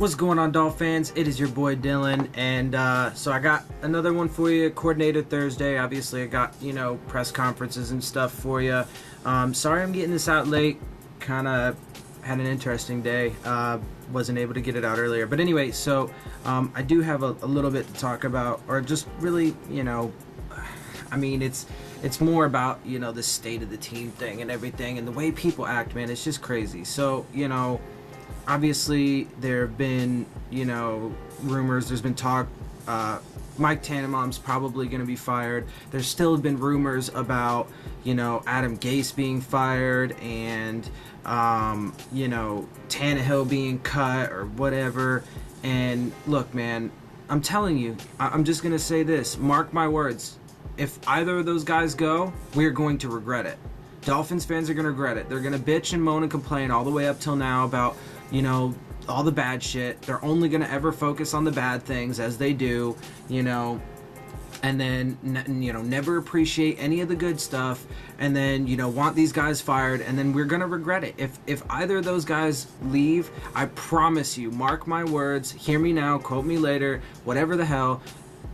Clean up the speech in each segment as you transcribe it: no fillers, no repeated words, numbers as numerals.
What's going on, Dolphins? It is your boy Dillon, and so I got another one for you, Coordinator Thursday. Obviously, I got, press conferences and stuff for you. Sorry I'm getting this out late. Kind of had an interesting day. Wasn't able to get it out earlier. But anyway, so I do have a little bit to talk about, or just really, I mean, it's more about, the state of the team thing and everything, and the way people act, man. It's just crazy. So, obviously, there have been, rumors. There's been talk. Mike Tannenbaum's probably going to be fired. There's still been rumors about, Adam Gase being fired and, Tannehill being cut or whatever. And look, man, I'm telling you, I'm just going to say this. Mark my words. If either of those guys go, we're going to regret it. Dolphins fans are going to regret it. They're going to bitch and moan and complain all the way up till now about, all the bad shit. They're only going to ever focus on the bad things, as they do, and then, never appreciate any of the good stuff, and then, want these guys fired, and then we're going to regret it. If either of those guys leave, I promise you, mark my words, hear me now, quote me later, whatever the hell,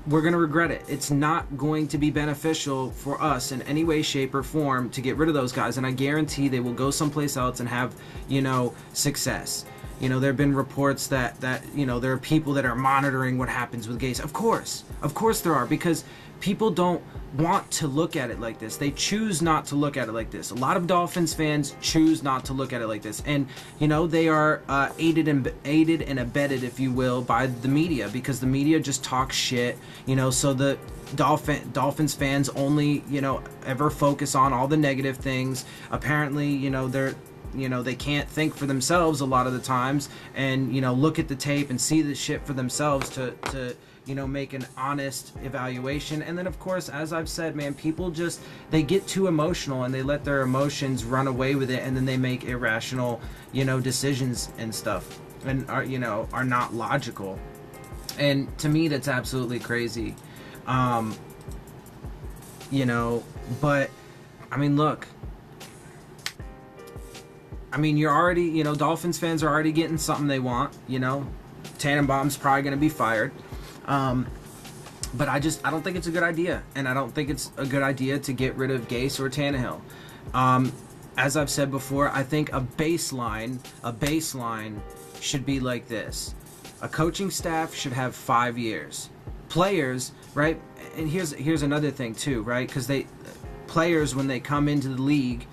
we're going to regret it. It's not going to be beneficial for us in any way, shape, or form to get rid of those guys, and I guarantee they will go someplace else and have, success. There have been reports that there are people that are monitoring what happens with Gase. Of course there are, because people don't want to look at it like this. They choose not to look at it like this. A lot of Dolphins fans choose not to look at it like this, and they are aided and abetted, if you will, by the media, because the media just talks shit. So the Dolphins fans only ever focus on all the negative things. Apparently, they can't think for themselves a lot of the times, and look at the tape and see the shit for themselves to make an honest evaluation. And then, of course, as I've said, man, people just, they get too emotional and they let their emotions run away with it, and then they make irrational decisions and stuff, and are not logical. And to me, that's absolutely crazy. But I mean, look, you're already, Dolphins fans are already getting something they want. Tannenbaum's probably going to be fired. But I don't think it's a good idea. And I don't think it's a good idea to get rid of Gase or Tannehill. As I've said before, I think a baseline should be like this. A coaching staff should have 5 years. Players, right? And here's another thing too, right? Because players, when they come into the league,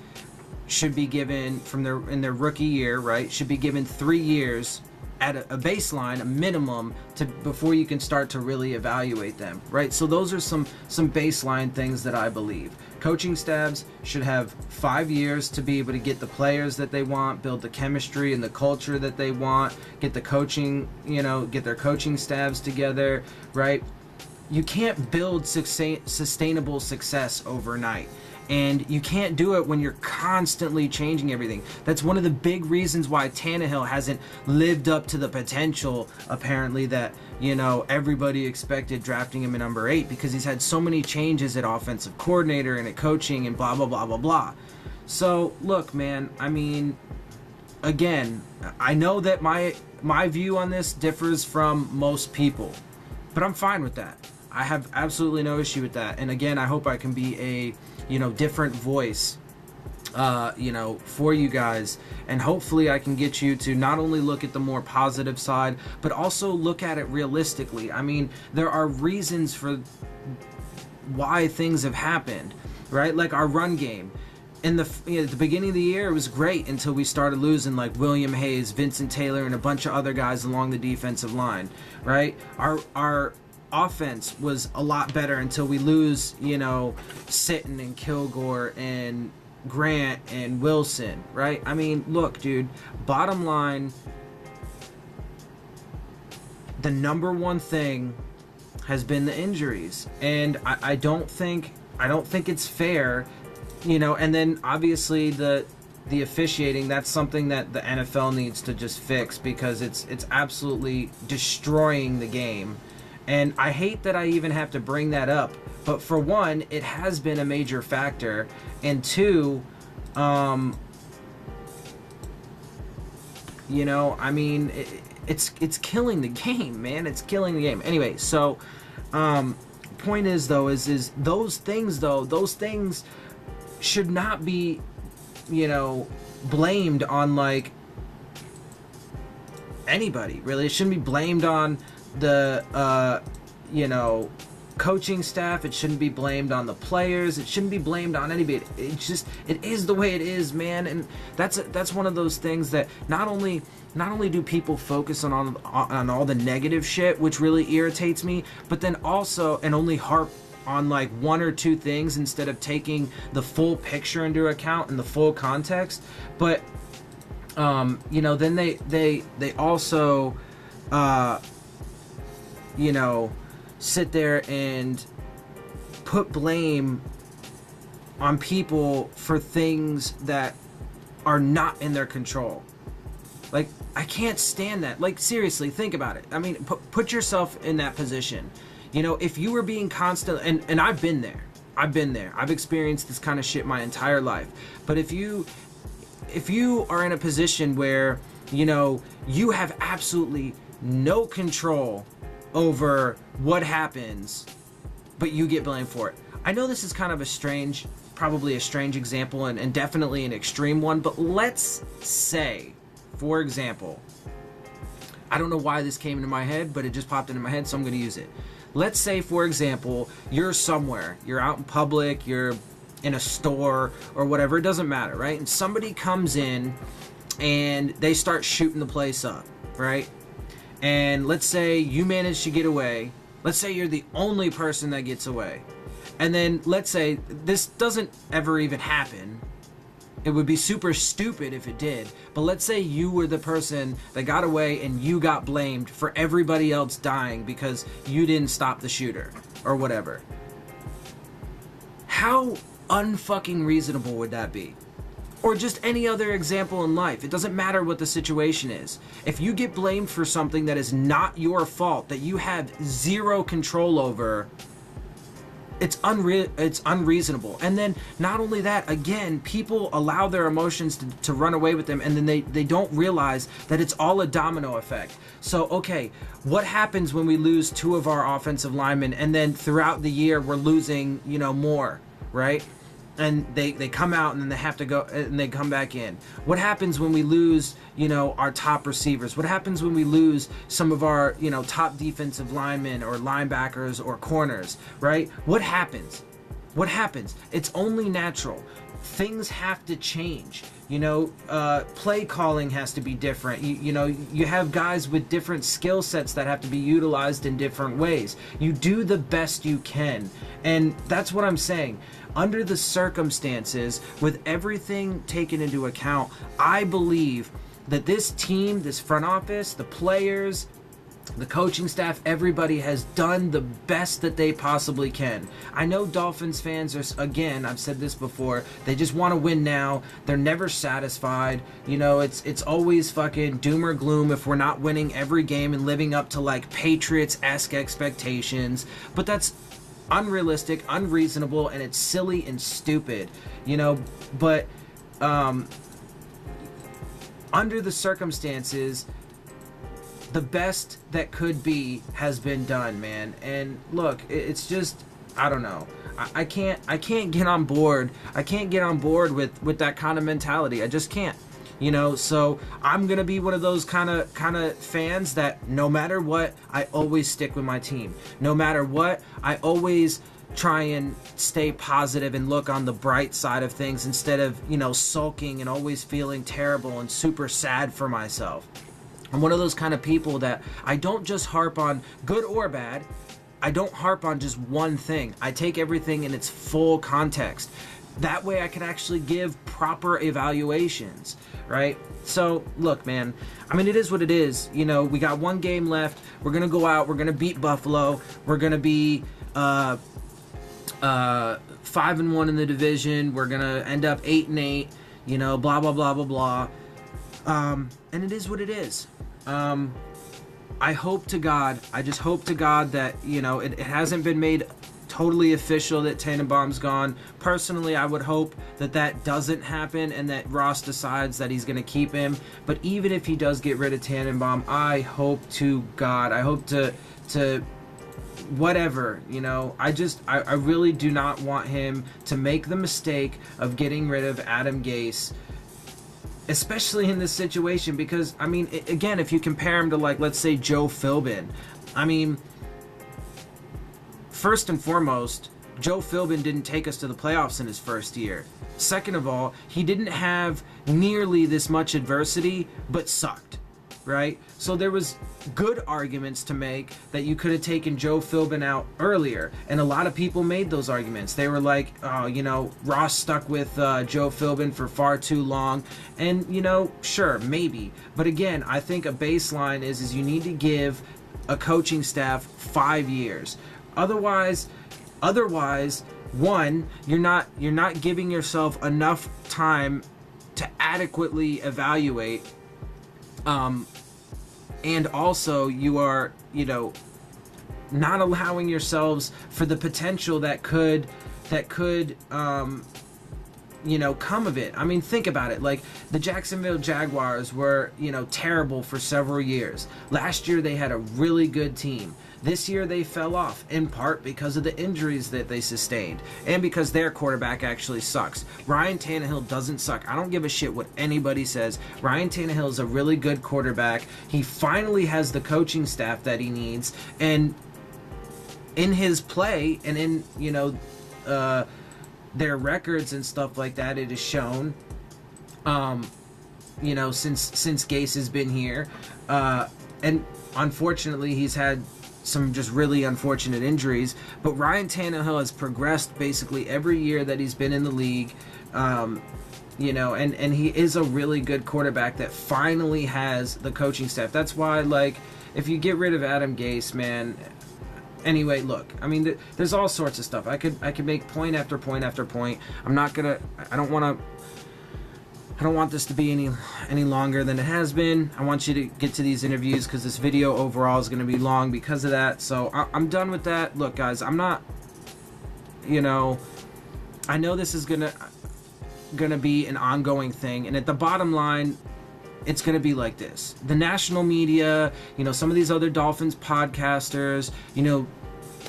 should be given in their rookie year, right? Should be given 3 years at a baseline, a minimum, before you can start to really evaluate them, right? So those are some baseline things that I believe. Coaching staffs should have 5 years to be able to get the players that they want, build the chemistry and the culture that they want, get the coaching, get their coaching staffs together, right? You can't build sustainable success overnight. And you can't do it when you're constantly changing everything. That's one of the big reasons why Tannehill hasn't lived up to the potential, apparently, that, everybody expected drafting him at number 8, because he's had so many changes at offensive coordinator and at coaching and blah, blah, blah, blah, blah. So, look, man, again, I know that my view on this differs from most people, but I'm fine with that. I have absolutely no issue with that. And again, I hope I can be a different voice, for you guys, and hopefully I can get you to not only look at the more positive side, but also look at it realistically. There are reasons for why things have happened, right? Like our run game. At the beginning of the year, it was great until we started losing like William Hayes, Vincent Taylor, and a bunch of other guys along the defensive line, right? Our offense was a lot better until we lose, Sitton and Kilgore and Grant and Wilson, right? Look, dude, bottom line, the number one thing has been the injuries, and I don't think it's fair, and then obviously the officiating, that's something that the NFL needs to just fix, because it's absolutely destroying the game. And I hate that I even have to bring that up, but for one, it has been a major factor, and two, it's killing the game, man. It's killing the game. Anyway, so point is though is those things should not be, you know, blamed on like anybody, really. It shouldn't be blamed on the you know, coaching staff. It shouldn't be blamed on the players. It shouldn't be blamed on anybody. It is the way it is, man. And that's one of those things that not only do people focus on all the negative shit, which really irritates me, but then also and only harp on like one or two things instead of taking the full picture into account and the full context. But you know, then they also you know, sit there and put blame on people for things that are not in their control. Like, I can't stand that. Like, seriously, think about it. I mean, put yourself in that position. You know, if you were being constant, and I've been there. I've experienced this kind of shit my entire life. But if you are in a position where, you know, you have absolutely no control over what happens, but you get blamed for it. I know this is kind of probably a strange example and definitely an extreme one, but let's say, for example, I don't know why this came into my head, but it just popped into my head, so I'm going to use it. Let's say, for example, you're somewhere, you're out in public, you're in a store or whatever, it doesn't matter, right? And somebody comes in and they start shooting the place up, right? And let's say you manage to get away. Let's say you're the only person that gets away. And then let's say this doesn't ever even happen. It would be super stupid if it did. But let's say you were the person that got away and you got blamed for everybody else dying because you didn't stop the shooter or whatever. How unfucking reasonable would that be? Or just any other example in life. It doesn't matter what the situation is. If you get blamed for something that is not your fault, that you have zero control over, it's unreasonable. And then not only that, again, people allow their emotions to run away with them, and then they don't realize that it's all a domino effect. So, okay, what happens when we lose two of our offensive linemen, and then throughout the year we're losing, you know, more, right? And they come out and then they have to go and they come back in. What happens when we lose, you know, our top receivers? What happens when we lose some of our, you know, top defensive linemen or linebackers or corners, right? What happens? What happens? It's only natural. Things have to change. You know, play calling has to be different. You know, you have guys with different skill sets that have to be utilized in different ways. You do the best you can. And that's what I'm saying. Under the circumstances, with everything taken into account, I believe that this team, this front office, the players, the coaching staff, everybody has done the best that they possibly can. I know Dolphins fans are, again, I've said this before, they just want to win now. They're never satisfied. You know, it's always fucking doom or gloom if we're not winning every game and living up to like Patriots-esque expectations. But that's unrealistic, unreasonable, and it's silly and stupid, you know. But under the circumstances, the best that could be has been done, man. And look, it's just, I don't know. I can't get on board. I can't get on board with that kind of mentality. I just can't. You know, so I'm gonna be one of those kind of fans that no matter what, I always stick with my team. No matter what, I always try and stay positive and look on the bright side of things instead of, you know, sulking and always feeling terrible and super sad for myself. I'm one of those kind of people that I don't just harp on, good or bad, I don't harp on just one thing. I take everything in its full context. That way I can actually give proper evaluations, right? So, look, man, I mean, it is what it is. You know, we got one game left. We're going to go out. We're going to beat Buffalo. We're going to be 5-1 in the division. We're going to end up 8-8, you know, blah, blah, blah, blah, blah. And it is what it is. I hope to God, I just hope to God that, you know, it hasn't been made totally official that Tannenbaum's gone. Personally, I would hope that that doesn't happen and that Ross decides that he's going to keep him. But even if he does get rid of Tannenbaum, I hope to God, I hope to whatever, you know, I really do not want him to make the mistake of getting rid of Adam Gase, especially in this situation, because, I mean, again, if you compare him to, like, let's say Joe Philbin, I mean, first and foremost, Joe Philbin didn't take us to the playoffs in his first year. Second of all, he didn't have nearly this much adversity, but sucked, right? So there was good arguments to make that you could have taken Joe Philbin out earlier, and a lot of people made those arguments. They were like, oh, you know, Ross stuck with Joe Philbin for far too long, and, you know, sure, maybe. But again, I think a baseline is you need to give a coaching staff 5 years. Otherwise, one, you're not giving yourself enough time to adequately evaluate, and also you are, you know, not allowing yourselves for the potential that could you know, come of it. I mean, think about it. Like, the Jacksonville Jaguars were, you know, terrible for several years. Last year they had a really good team. This year they fell off, in part because of the injuries that they sustained, and because their quarterback actually sucks. Ryan Tannehill doesn't suck. I don't give a shit what anybody says. Ryan Tannehill is a really good quarterback. He finally has the coaching staff that he needs, and in his play and in, you know, their records and stuff like that, it is shown, you know, since Gase has been here, and unfortunately he's had some just really unfortunate injuries, but Ryan Tannehill has progressed basically every year that he's been in the league, you know, and he is a really good quarterback that finally has the coaching staff. That's why, like, if you get rid of Adam Gase, man. Anyway, look, I mean, there's all sorts of stuff. I could make point after point after point. I don't want this to be any longer than it has been. I want you to get to these interviews because this video overall is going to be long because of that. So I'm done with that. Look, guys, I'm not, you know, I know this is gonna be an ongoing thing, and at the bottom line, it's going to be like this. The national media, you know, some of these other Dolphins podcasters, you know,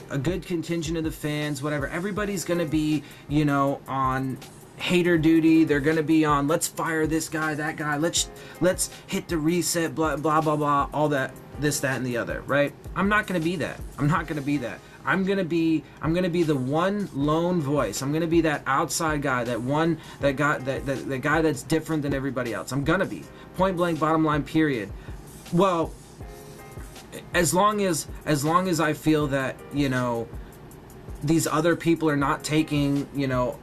a good contingent of the fans, whatever, everybody's going to be, you know, on hater duty. They're going to be on, let's fire this guy, that guy, let's hit the reset, blah, blah, blah, blah, all that, this, that, and the other, right? I'm not going to be that. I'm not going to be that. I'm gonna be the one lone voice. I'm gonna be that outside guy, that guy that's different than everybody else. I'm gonna be point blank, bottom line, period. Well, as long as I feel that, you know, these other people are not taking, you know,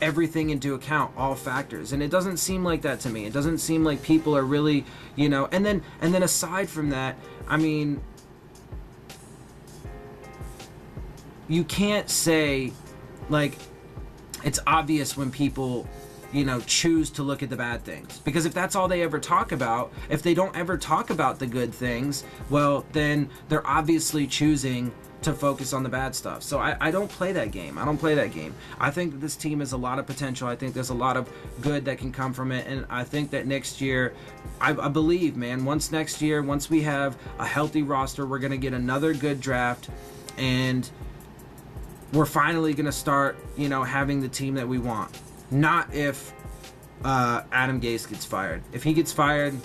everything into account, all factors, and it doesn't seem like that to me. It doesn't seem like people are really, you know, and then aside from that, I mean, you can't say, like, it's obvious when people, you know, choose to look at the bad things. Because if that's all they ever talk about, if they don't ever talk about the good things, well, then they're obviously choosing to focus on the bad stuff. So I don't play that game. I don't play that game. I think that this team has a lot of potential. I think there's a lot of good that can come from it. And I think that next year, I believe, man, once we have a healthy roster, we're going to get another good draft, and we're finally going to start, you know, having the team that we want. Not if Adam Gase gets fired. If he gets fired,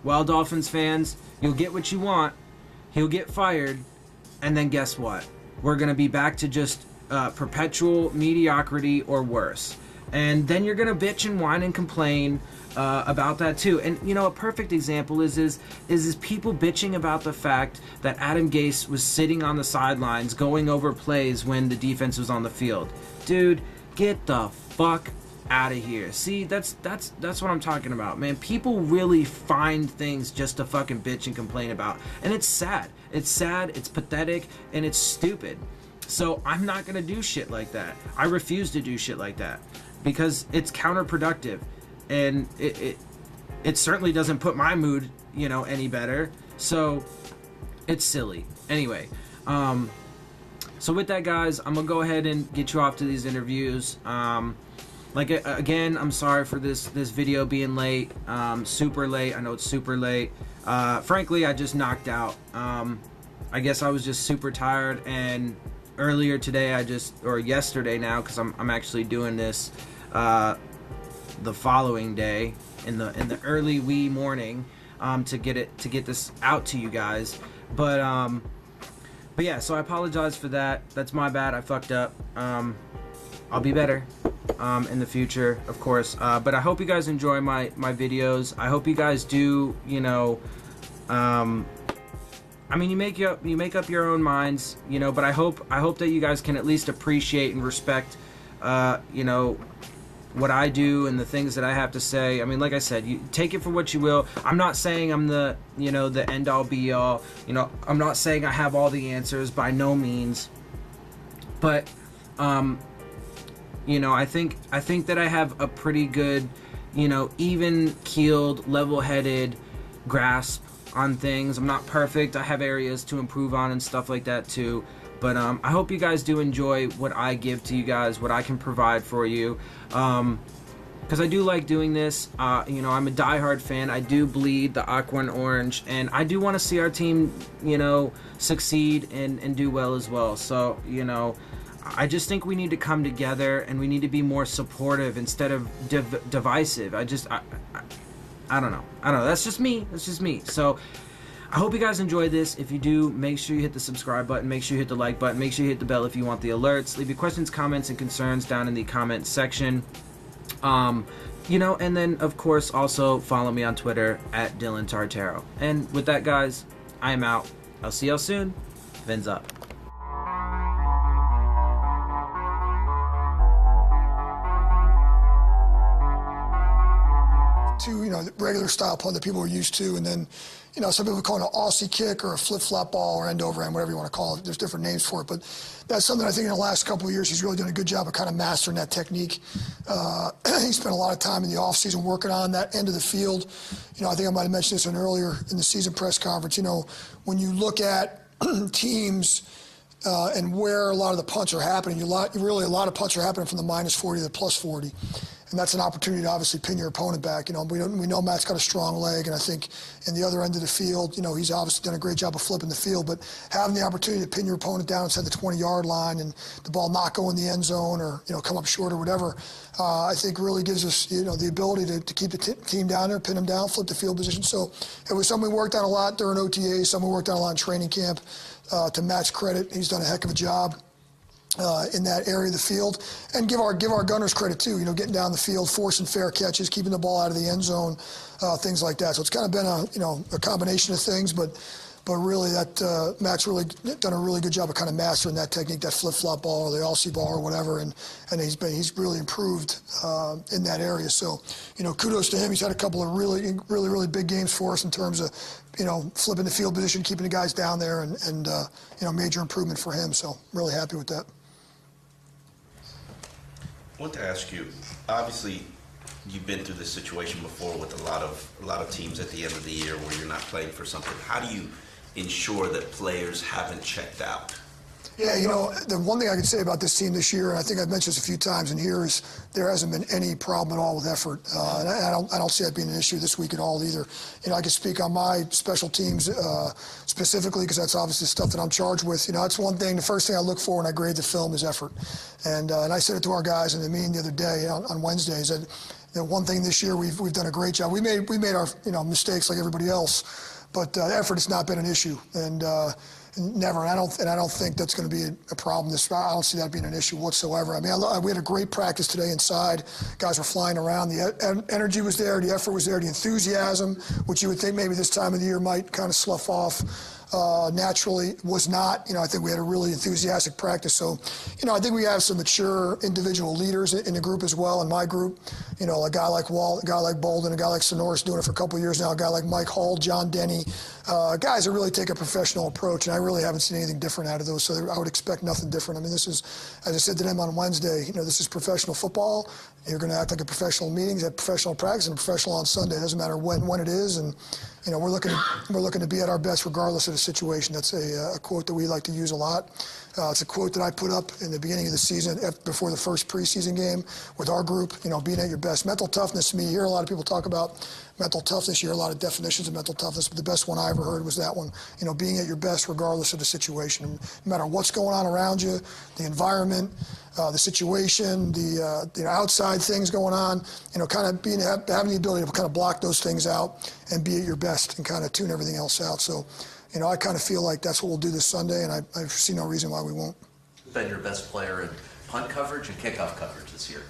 well, Dolphins fans, you'll get what you want. He'll get fired, and then guess what? We're going to be back to just perpetual mediocrity or worse. And then you're going to bitch and whine and complain about that too. And, you know, a perfect example is people bitching about the fact that Adam Gase was sitting on the sidelines going over plays when the defense was on the field. Dude, get the fuck out of here. See, that's what I'm talking about, man. People really find things just to fucking bitch and complain about. And it's sad. It's sad, it's pathetic, and it's stupid. So I'm not going to do shit like that. I refuse to do shit like that because it's counterproductive. And it certainly doesn't put my mood, you know, any better. So it's silly. Anyway, So with that, guys, I'm gonna go ahead and get you off to these interviews. Again, I'm sorry for this video being late, super late. I know it's super late. Frankly, I just knocked out. I guess I was just super tired, and earlier today, or yesterday now, because I'm actually doing this the following day in the early wee morning to get this out to you guys. But yeah, so I apologize for that. That's my bad. I fucked up. I'll be better in the future, of course. But I hope you guys enjoy my videos. I hope you guys do, you know, I mean, you make up your own minds, you know. But I hope that you guys can at least appreciate and respect, you know, what I do and the things that I have to say. I mean, like I said, you take it for what you will. I'm not saying I'm the, you know, the end all be all. You know, I'm not saying I have all the answers, by no means. But you know, I think that I have a pretty good, you know, even-keeled, level-headed grasp on things. I'm not perfect. I have areas to improve on and stuff like that too. But I hope you guys do enjoy what I give to you guys, what I can provide for you. Because I do like doing this. You know, I'm a diehard fan. I do bleed the aqua and orange, and I do want to see our team, you know, succeed and do well as well. So, you know, I just think we need to come together and we need to be more supportive instead of divisive. I don't know. That's just me. So I hope you guys enjoyed this. If you do, make sure you hit the subscribe button. Make sure you hit the like button. Make sure you hit the bell if you want the alerts. Leave your questions, comments, and concerns down in the comment section. You know, and then, of course, also follow me on Twitter at Dillon Tartaro. And with that, guys, I am out. I'll see y'all soon. Phins up. To, you know, the regular style punt that people are used to, and then, you know, some people call it an Aussie kick or a flip-flop ball or end over end, whatever you want to call it. There's different names for it, but that's something I think in the last couple of years he's really done a good job of kind of mastering that technique. He spent a lot of time in the offseason working on that end of the field. You know, I think I might have mentioned this earlier in the season press conference. You know, when you look at teams and where a lot of the punts are happening, a lot of punts are happening from the -40 to the +40. And that's an opportunity to obviously pin your opponent back. You know, we know Matt's got a strong leg, and I think in the other end of the field, you know, he's obviously done a great job of flipping the field. But having the opportunity to pin your opponent down inside the 20-yard line and the ball not go in the end zone or, you know, come up short or whatever, I think really gives us, you know, the ability to keep the team down there, pin them down, flip the field position. So it was something we worked on a lot during OTAs, something we worked on a lot in training camp. To Matt's credit, he's done a heck of a job in that area of the field, and give our gunners credit too. You know, getting down the field, forcing fair catches, keeping the ball out of the end zone, things like that. So it's kind of been a combination of things, but really that Matt's really done a really good job of kind of mastering that technique, that flip-flop ball or the Aussie ball or whatever, and he's really improved in that area. So, you know, kudos to him. He's had a couple of really big games for us in terms of, you know, flipping the field position, keeping the guys down there, and you know, major improvement for him. So really happy with that. I want to ask you, obviously, you've been through this situation before with a lot of teams at the end of the year where you're not playing for something. How do you ensure that players haven't checked out? Yeah, you know, the one thing I can say about this team this year, and I think I've mentioned this a few times in here, is there hasn't been any problem at all with effort. And I don't see that being an issue this week at all either. You know, I can speak on my special teams specifically because that's obviously stuff that I'm charged with. You know, that's one thing. The first thing I look for when I grade the film is effort. And I said it to our guys in the meeting the other day on Wednesday, is that, you know, one thing this year we've done a great job. We made our, you know, mistakes like everybody else, but effort has not been an issue. And never, and I don't think that's going to be a problem. I don't see that being an issue whatsoever. I mean, we had a great practice today inside. Guys were flying around. The energy was there, the effort was there, the enthusiasm, which you would think maybe this time of the year might kind of slough off. Naturally was not. You know, I think we had a really enthusiastic practice. So, you know, I think we have some mature individual leaders in the group as well, in my group. You know, a guy like Walt, a guy like Bolden, a guy like Sonoris doing it for a couple of years now, a guy like Mike Hall, John Denny, guys that really take a professional approach, and I really haven't seen anything different out of those, so I would expect nothing different. I mean, this is, as I said to them on Wednesday, you know, this is professional football. You're going to act like a professional meetings, at professional practice, and professional on Sunday. It doesn't matter when it is, and we're looking to be at our best regardless of the situation. That's a quote that we like to use a lot. It's a quote that I put up in the beginning of the season before the first preseason game with our group. Being at your best. Mental toughness. To me, you hear a lot of people talk about mental toughness. You hear a lot of definitions of mental toughness, but the best one I ever heard was that one. Being at your best regardless of the situation, no matter what's going on around you, the environment, the situation, the outside things going on. Kind of having the ability to kind of block those things out and be at your best and kind of tune everything else out. So, I kind of feel like that's what we'll do this Sunday, and I see no reason why we won't. Who's been your best player in punt coverage and kickoff coverage this year?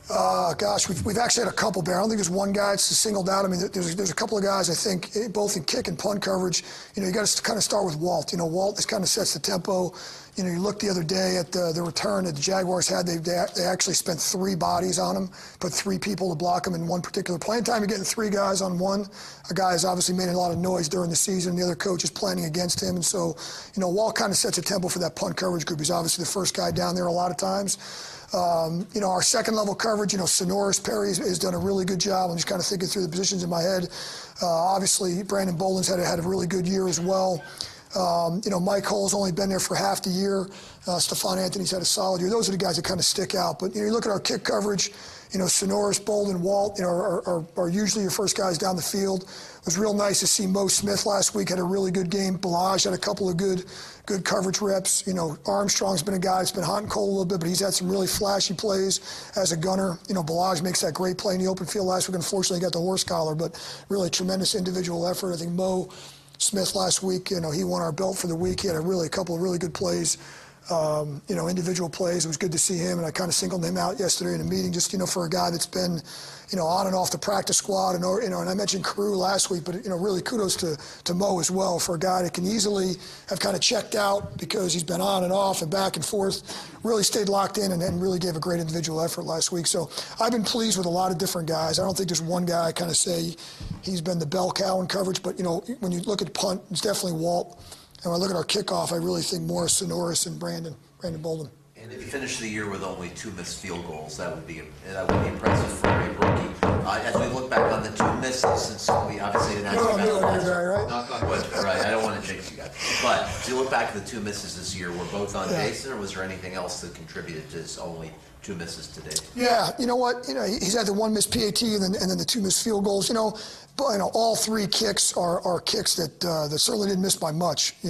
Gosh, we've actually had a couple, Bear. I don't think there's one guy that's singled out. I mean, there's a couple of guys, I think, both in kick and punt coverage. You got to kind of start with Walt. Walt just kind of sets the tempo. You look the other day at the return that the Jaguars had. They actually spent 3 bodies on him, put 3 people to block him in one particular play. Anytime you're getting 3 guys on one, a guy has obviously made a lot of noise during the season. The other coach is planning against him. And so, Walt kind of sets a tempo for that punt coverage group. He's obviously the first guy down there a lot of times. Our second level coverage, Sonoris Perry has done a really good job. I'm just kind of thinking through the positions in my head. Obviously, Brandon Bolden's had a really good year as well. Mike Hull's only been there for half the year. Stephon Anthony's had a solid year. Those are the guys that kind of stick out. But you look at our kick coverage, Sonoris, Bolden, Walt, are usually your first guys down the field. It was real nice to see Mo Smith last week, had a really good game. Balaj had a couple of good coverage reps. Armstrong's been a guy that's been hot and cold a little bit, but he's had some really flashy plays as a gunner. Balaj makes that great play in the open field last week. Unfortunately, he got the horse collar, but really tremendous individual effort. I think Mo Smith last week, he won our belt for the week. He had a couple of really good plays, individual plays. It was good to see him, and I kind of singled him out yesterday in a meeting just, for a guy that's been, on and off the practice squad. And, and I mentioned Carew last week, but, really kudos to Mo as well for a guy that can easily have kind of checked out because he's been on and off and back and forth, really stayed locked in and really gave a great individual effort last week. So I've been pleased with a lot of different guys. I don't think there's one guy I kind of say he's been the bell cow in coverage, but, when you look at punt, it's definitely Walt. And when I look at our kickoff, I really think more Sonoris and Brandon Bolden. And if you finish the year with only 2 missed field goals, that would be impressive for a rookie. As we look back on the 2 misses, since we obviously didn't ask you about that. Right, I don't want to jinx you guys. But as you look back at the 2 misses this year, were both on base, or was there anything else that contributed to only 2 misses to date? Yeah, you know what? He's had the 1 missed PAT and then the 2 missed field goals. But all 3 kicks are kicks that certainly didn't miss by much. I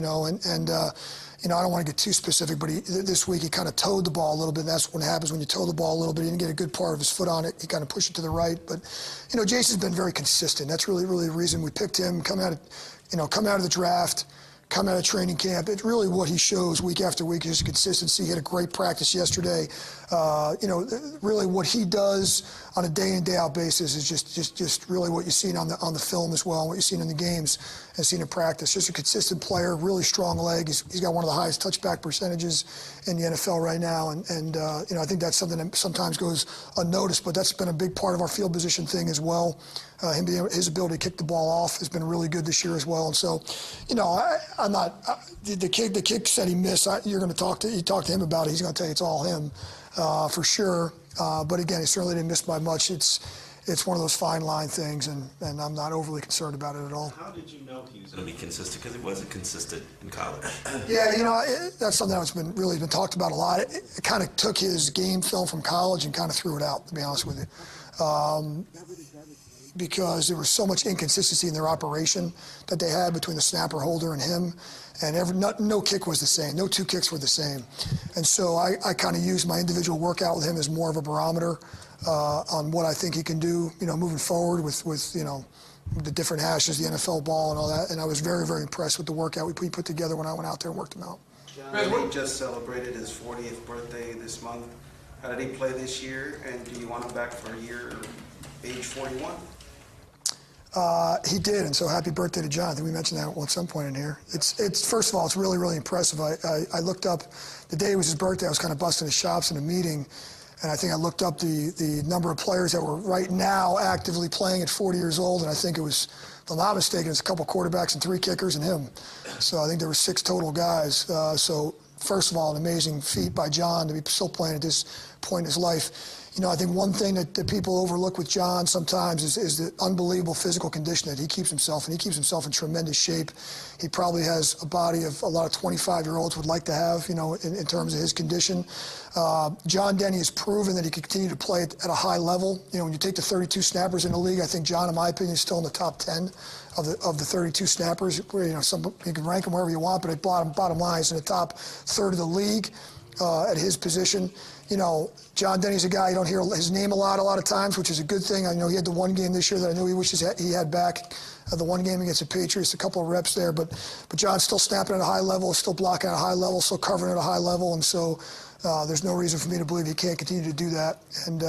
don't want to get too specific, but this week he kind of towed the ball a little bit. And that's what happens when you tow the ball a little bit. He didn't get a good part of his foot on it. He kind of pushed it to the right. But, Jason's been very consistent. That's really, really the reason we picked him. Come out of the draft, come out of training camp. It's really what he shows week after week is consistency. He had a great practice yesterday. Really what he does on a day in, day out basis is just really what you've seen on the film as well, and what you've seen in the games and seen in practice. Just a consistent player, really strong leg. He's got one of the highest touchback percentages in the NFL right now, and I think that's something that sometimes goes unnoticed, but that's been a big part of our field position thing as well. His ability to kick the ball off has been really good this year as well. And so, I'm not the kicks that he missed. You're going to talk to him about it. He's going to tell you it's all him for sure. But again, he certainly didn't miss by much. It's one of those fine line things, and I'm not overly concerned about it at all. How did you know he was going to be consistent? Because he wasn't consistent in college. Yeah, that's something that's been talked about a lot. It kind of took his game film from college and kind of threw it out, to be honest with you. Because there was so much inconsistency in their operation that they had between the snapper holder and him, and no kick was the same. No 2 kicks were the same. And so I kind of used my individual workout with him as more of a barometer on what I think he can do, moving forward with the different hashes, the NFL ball and all that. And I was very, very impressed with the workout we put together when I went out there and worked him out. John just celebrated his 40th birthday this month. How did he play this year, and do you want him back for a year, age 41? He did, and so happy birthday to John. I think we mentioned that at some point in here. It's first of all, it's really, really impressive. I looked up the day it was his birthday. I was kind of busting his chops in a meeting, and I think I looked up the number of players that were right now actively playing at 40 years old, and I think it was, if I'm not mistaken, it's a couple quarterbacks and 3 kickers and him. So I think there were 6 total guys. So first of all, an amazing feat by John to be still playing at this point in his life. I think one thing that people overlook with John sometimes is the unbelievable physical condition that he keeps himself in. He keeps himself in tremendous shape. He probably has a body of a lot of 25-year-olds would like to have, in terms of his condition. John Denny has proven that he can continue to play at a high level. When you take the 32 snappers in the league, I think John, in my opinion, is still in the top 10 of the 32 snappers. Where, you can rank him wherever you want, but at bottom line, he's in the top third of the league at his position. John Denny's a guy you don't hear his name a lot of times, which is a good thing. I know he had the one game this year that I knew he wishes he had back, the one game against the Patriots, a couple of reps there. But John's still snapping at a high level, still blocking at a high level, still covering at a high level, and so there's no reason for me to believe he can't continue to do that. And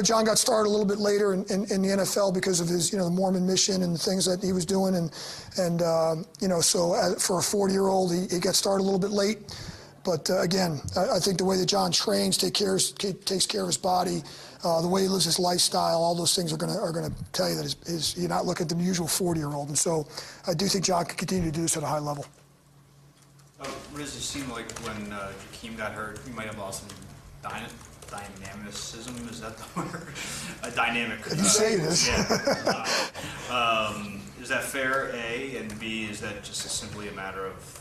John got started a little bit later in the NFL because of his the Mormon mission and the things that he was doing, and so for a 40-year-old, he got started a little bit late. But again, I think the way that John trains, takes care of his body, the way he lives his lifestyle, all those things are gonna tell you that you're not looking at the usual 40-year-old. And so I do think John can continue to do this at a high level. Riz, it seemed like when Jakeem got hurt, you might have lost some dynamicism. Is that the word? A dynamic. If you say it is. Yeah. Is that fair, A? And B, is that just simply a matter of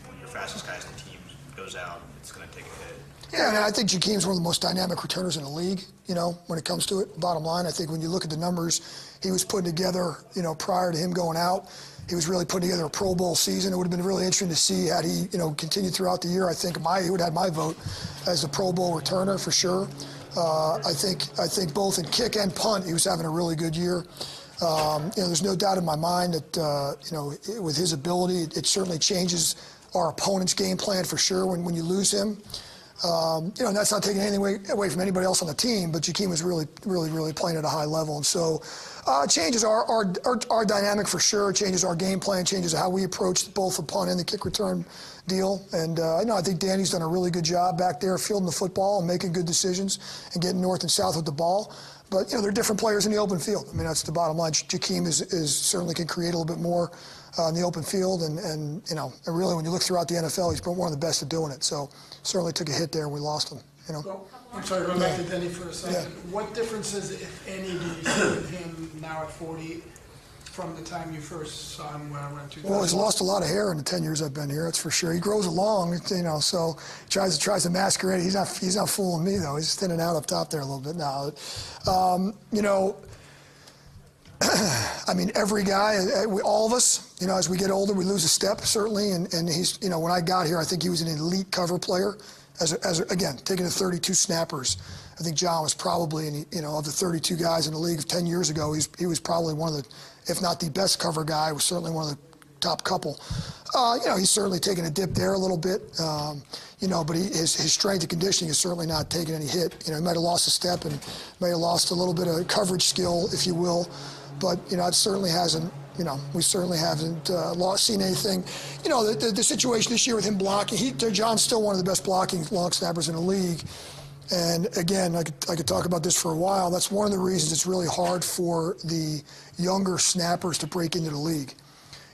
when your fastest guy in the team goes out, it's going to take a hit? Yeah, I think Jakeem's one of the most dynamic returners in the league, when it comes to it. Bottom line, I think when you look at the numbers he was putting together, prior to him going out, he was really putting together a Pro Bowl season. It would have been really interesting to see had he, continued throughout the year. I think he would have had my vote as a Pro Bowl returner for sure. I think both in kick and punt, he was having a really good year. There's no doubt in my mind that, with his ability, it certainly changes our opponent's game plan for sure when you lose him. And that's not taking anything away from anybody else on the team, but Jakeem was really playing at a high level. And so it changes our dynamic for sure. It changes our game plan, changes how we approach both the punt and the kick return deal. And I think Danny's done a really good job back there fielding the football and making good decisions and getting north and south with the ball. But, they're different players in the open field. I mean, that's the bottom line. Jakeem is certainly can create a little bit more in the open field. And really, when you look throughout the NFL, he's been one of the best at doing it. So certainly took a hit there and we lost him. Well, I'm sorry, going back to Denny for a second. Yeah. What differences, if any, do you see with him now at 40 from the time you first saw him when I went to? Well, he's lost a lot of hair in the 10 years I've been here. That's for sure. He grows along, so he tries to masquerade. He's not fooling me though. He's thinning out up top there a little bit now. I mean, every guy, all of us, as we get older, we lose a step certainly. And he's, when I got here, I think he was an elite cover player. As again, taking the 32 snappers, I think John was probably, of the 32 guys in the league 10 years ago, he was probably one of the, if not the best cover guy, was certainly one of the top couple. He's certainly taken a dip there a little bit, but his strength and conditioning is certainly not taking any hit. He might have lost a step and may have lost a little bit of coverage skill, if you will, but, it certainly hasn't. We certainly haven't seen anything. The situation this year with him blocking, John's still one of the best blocking long snappers in the league. And again, I could talk about this for a while. That's one of the reasons it's really hard for the younger snappers to break into the league.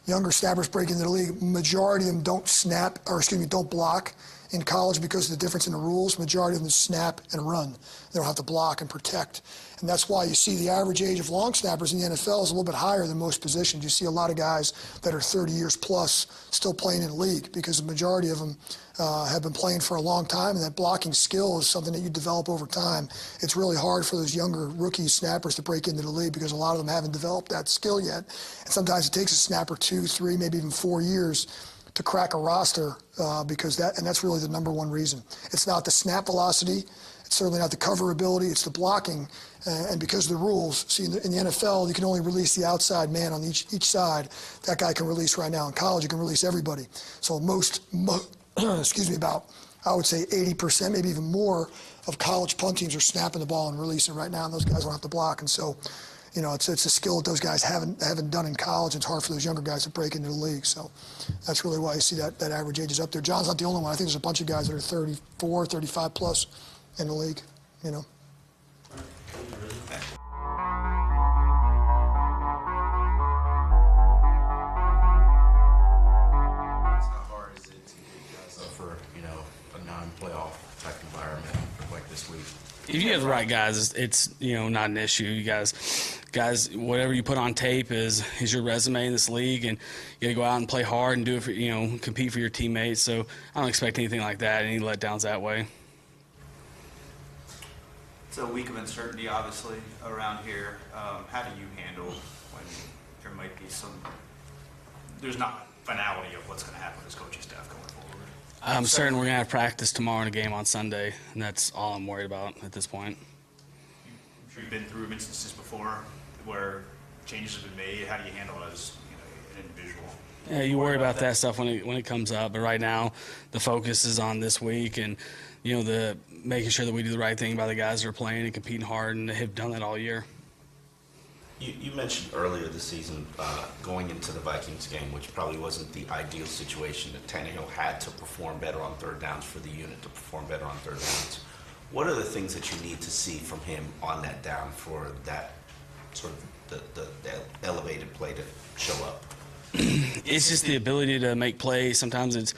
Younger snappers break into the league. Majority of them don't block in college because of the difference in the rules. Majority of them snap and run. They don't have to block and protect. And that's why you see the average age of long snappers in the NFL is a little bit higher than most positions. You see a lot of guys that are 30 years plus still playing in the league because the majority of them have been playing for a long time, and that blocking skill is something that you develop over time. It's really hard for those younger rookie snappers to break into the league because a lot of them haven't developed that skill yet. And sometimes it takes a snapper 2, 3, maybe even 4 years to crack a roster because that's really the number one reason. It's not the snap velocity. It's certainly not the cover ability. It's the blocking. And because of the rules, see, in the NFL, you can only release the outside man on each side. That guy can release right now. In college, you can release everybody. So about, I would say 80%, maybe even more, of college punt teams are snapping the ball and releasing right now, and those guys don't have to block. And so, it's a skill that those guys haven't done in college. It's hard for those younger guys to break into the league. So that's really why you see that average age is up there. John's not the only one. I think there's a bunch of guys that are 34, 35 plus in the league, How hard is it to get guys up for, a non-playoff type environment? like this week? If you have the right guys, it's not an issue. You guys, whatever you put on tape is your resume in this league, and you got to go out and play hard and do it for compete for your teammates. So I don't expect anything like that, any letdowns that way. It's a week of uncertainty, obviously, around here. How do you handle when there might be there's not finality of what's going to happen with this coaching staff going forward? I'm certain we're going to have practice tomorrow and a game on Sunday, and that's all I'm worried about at this point. I'm sure you've been through instances before where changes have been made. How do you handle it as an individual? Yeah, you worry about that stuff when it comes up, but right now the focus is on this week and the making sure that we do the right thing by the guys that are playing and competing hard, and have done that all year. You mentioned earlier this season going into the Vikings game, which probably wasn't the ideal situation, that Tannehill had to perform better on third downs for the unit to perform better on third downs. What are the things that you need to see from him on that down for that sort of the elevated play to show up? It's just the ability to make plays. Sometimes it's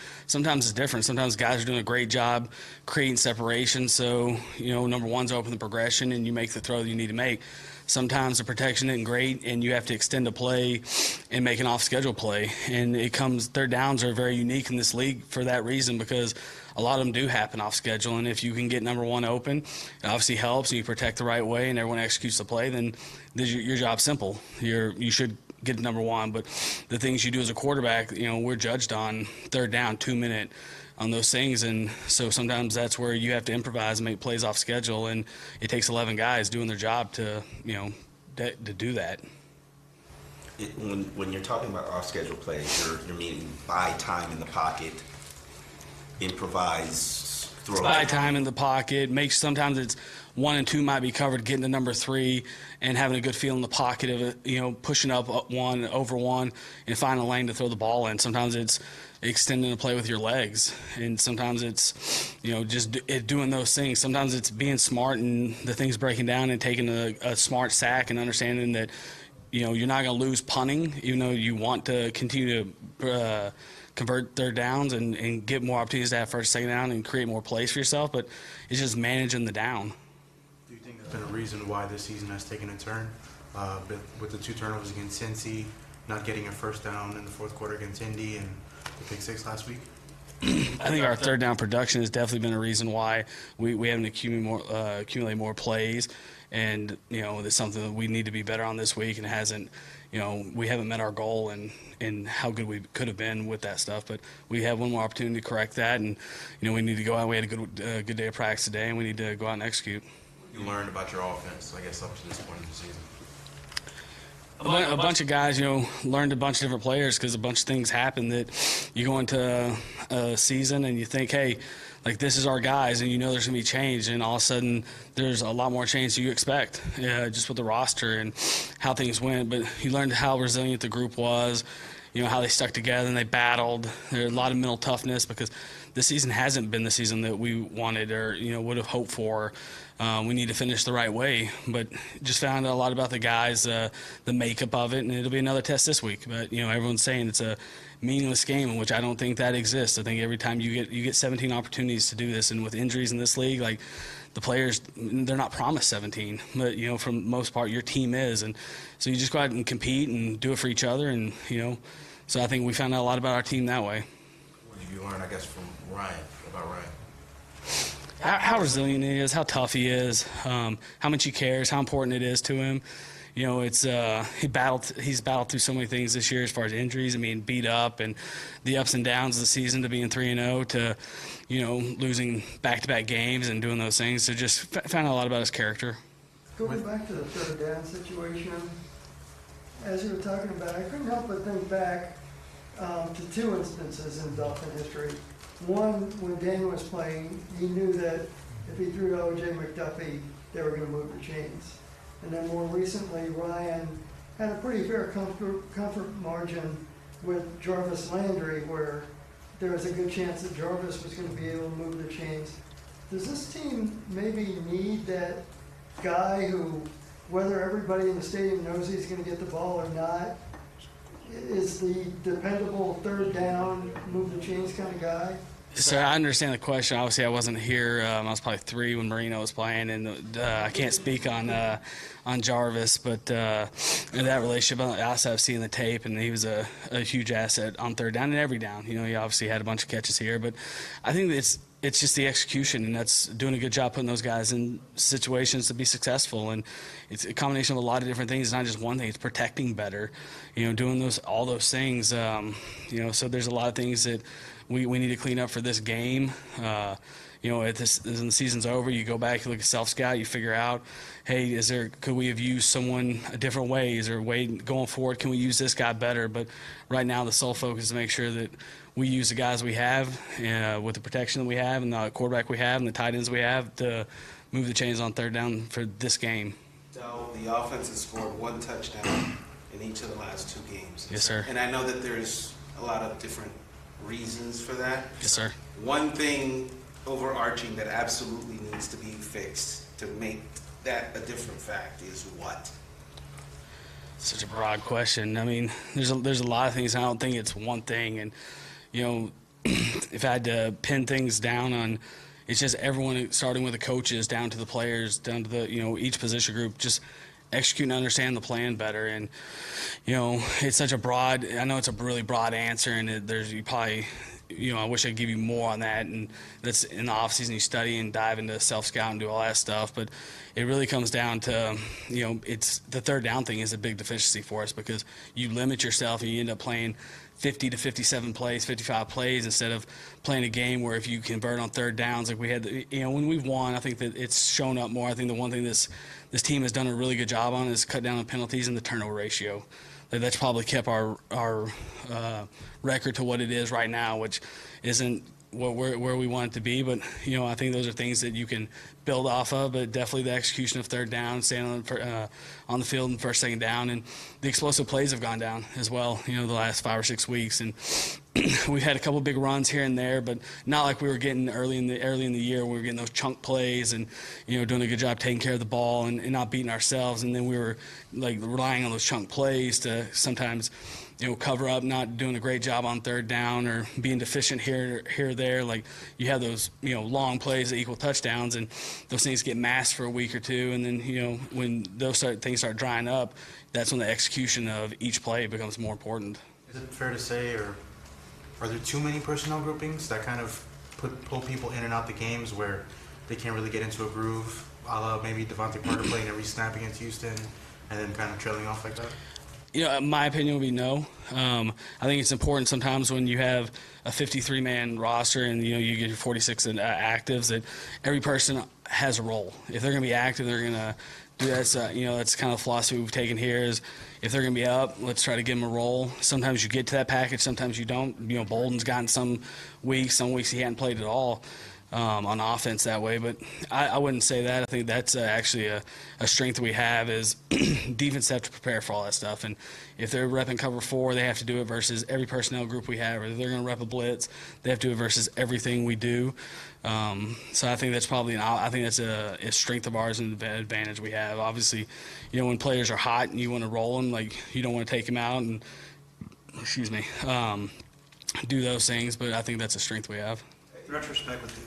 different. Sometimes guys are doing a great job creating separation. So, number one's open the progression and you make the throw that you need to make. Sometimes the protection isn't great and you have to extend a play and make an off-schedule play. And third downs are very unique in this league for that reason, because a lot of them do happen off schedule. And if you can get number one open, it obviously helps and you protect the right way and everyone executes the play, then your job's simple. You should get to number one. But the things you do as a quarterback, we're judged on third down, 2 minute on those things. And so sometimes that's where you have to improvise and make plays off schedule. And it takes 11 guys doing their job to do that. When you're talking about off schedule plays, you're meaning buy time in the pocket, improvise, throw. Buy time in the pocket. Sometimes it's 1 and 2 might be covered, getting to number 3 and having a good feel in the pocket of it, pushing up one over one and finding a lane to throw the ball in. Sometimes it's extending the play with your legs, and sometimes it's just doing those things. Sometimes it's being smart and the things breaking down and taking a smart sack and understanding that you're not going to lose punting, even though you want to continue to convert third downs and get more opportunities to have first, second down and create more plays for yourself. But it's just managing the down. Do you think that's been a reason why this season has taken a turn? With the 2 turnovers against Cincy, not getting a first down in the fourth quarter against Indy, and the pick 6 last week? I think our third down production has definitely been a reason why we haven't accumulated more plays, and it's something that we need to be better on this week, and we haven't met our goal and how good we could have been with that stuff. But we have one more opportunity to correct that, and we need to go out. We had a good day of practice today, and we need to go out and execute. You learned about your offense, I guess, up to this point in the season. A bunch of guys, learned a bunch of different players, because a bunch of things happen that you go into a season and you think, hey, like, this is our guys, and there's going to be change, and all of a sudden there's a lot more change than you expect, just with the roster and how things went. But you learned how resilient the group was, how they stuck together and they battled. There's a lot of mental toughness, because the season hasn't been the season that we wanted or would have hoped for. We need to finish the right way, but just found out a lot about the guys, the makeup of it, and it'll be another test this week. But everyone's saying it's a meaningless game, which I don't think that exists. I think every time you get 17 opportunities to do this, and with injuries in this league, like, the players, they're not promised 17, but for the most part your team is, and so you just go out and compete and do it for each other, and so I think we found out a lot about our team that way. What did you learn, I guess, from Ryan, about Ryan? How resilient he is, how tough he is, how much he cares, how important it is to him. He's battled through so many things this year as far as injuries. I mean, beat up and the ups and downs of the season, to being 3-0 to, losing back-to-back games and doing those things. So just found out a lot about his character. Going back to the third down situation, as you were talking about, I couldn't help but think back to 2 instances in Dolphin history. One, when Dan was playing, he knew that if he threw to O.J. McDuffie, they were going to move the chains. And then more recently, Ryan had a pretty fair comfort margin with Jarvis Landry, where there was a good chance that Jarvis was going to be able to move the chains. Does this team maybe need that guy who, whether everybody in the stadium knows he's going to get the ball or not, is the dependable third down, move the chains kind of guy? So I understand the question. Obviously, I wasn't here. I was probably 3 when Marino was playing, and I can't speak on Jarvis, but in that relationship, I also have seen the tape, and he was a huge asset on third down and every down. You know, he obviously had a bunch of catches here, but I think it's just the execution, and that's doing a good job putting those guys in situations to be successful. And it's a combination of a lot of different things. It's not just one thing. It's protecting better, you know, doing all those things. You know, so there's a lot of things that we need to clean up for this game. You know, when the season's over, you go back, you look at self-scout, you figure out, hey, could we have used someone a different way? Is there a way going forward? Can we use this guy better? But right now, the sole focus is to make sure that we use the guys we have with the protection that we have and the quarterback we have and the tight ends we have to move the chains on third down for this game. So the offense has scored 1 touchdown in each of the last 2 games. Yes, sir. And I know that there's a lot of different reasons for that. Yes, sir. One thing overarching that absolutely needs to be fixed to make that a different fact is what? Such a broad question. I mean, there's a lot of things. I don't think it's one thing. And, you know, if I had to pin things down on, it's just everyone, starting with the coaches, down to the players, down to the, you know, each position group, just execute and understand the plan better. And, you know, it's such a broad, I know it's a really broad answer, and you probably, you know, I wish I could give you more on that. And that's in the off season, you study and dive into self-scout and do all that stuff. But it really comes down to, you know, it's the third down thing is a big deficiency for us because you limit yourself and you end up playing 50 to 57 plays, 55 plays instead of playing a game where if you convert on third downs like we had, you know, when we've won, I think that it's shown up more. I think the one thing this team has done a really good job on is cut down on penalties and the turnover ratio. That's probably kept our record to what it is right now, which isn't where we want it to be. But, you know, I think those are things that you can build off of, but definitely the execution of third down, staying on the field and first, second down, and the explosive plays have gone down as well, you know, the last 5 or 6 weeks. And we've had a couple big runs here and there, but not like we were getting early in the year. We were getting those chunk plays and, you know, doing a good job taking care of the ball and not beating ourselves. And then we were like relying on those chunk plays to sometimes, you know, cover up, not doing a great job on third down or being deficient here or there. Like you have those, you know, long plays that equal touchdowns, and those things get masked for a week or two. And then, you know, when those things start drying up, that's when the execution of each play becomes more important. Is it fair to say, or are there too many personnel groupings that kind of pull people in and out the games where they can't really get into a groove, a la maybe Devontae Parker playing every snap against Houston and then kind of trailing off like that? You know, my opinion would be no. I think it's important sometimes when you have a 53-man roster and, you know, you get your 46 actives that every person has a role. If they're going to be active, they're going to do that. You know, that's kind of the philosophy we've taken here is if they're going to be up, let's try to give them a role. Sometimes you get to that package, sometimes you don't. You know, Bolden's gotten some weeks he hadn't played at all. On offense that way, but I wouldn't say that. I think that's actually a strength we have is defense have to prepare for all that stuff. And if they're repping cover 4, they have to do it versus every personnel group we have. Or if they're going to rep a blitz, they have to do it versus everything we do. So I think that's probably a strength of ours and an advantage we have. Obviously, you know, when players are hot and you want to roll them, like you don't want to take them out and, do those things. But I think that's a strength we have. In retrospect, with the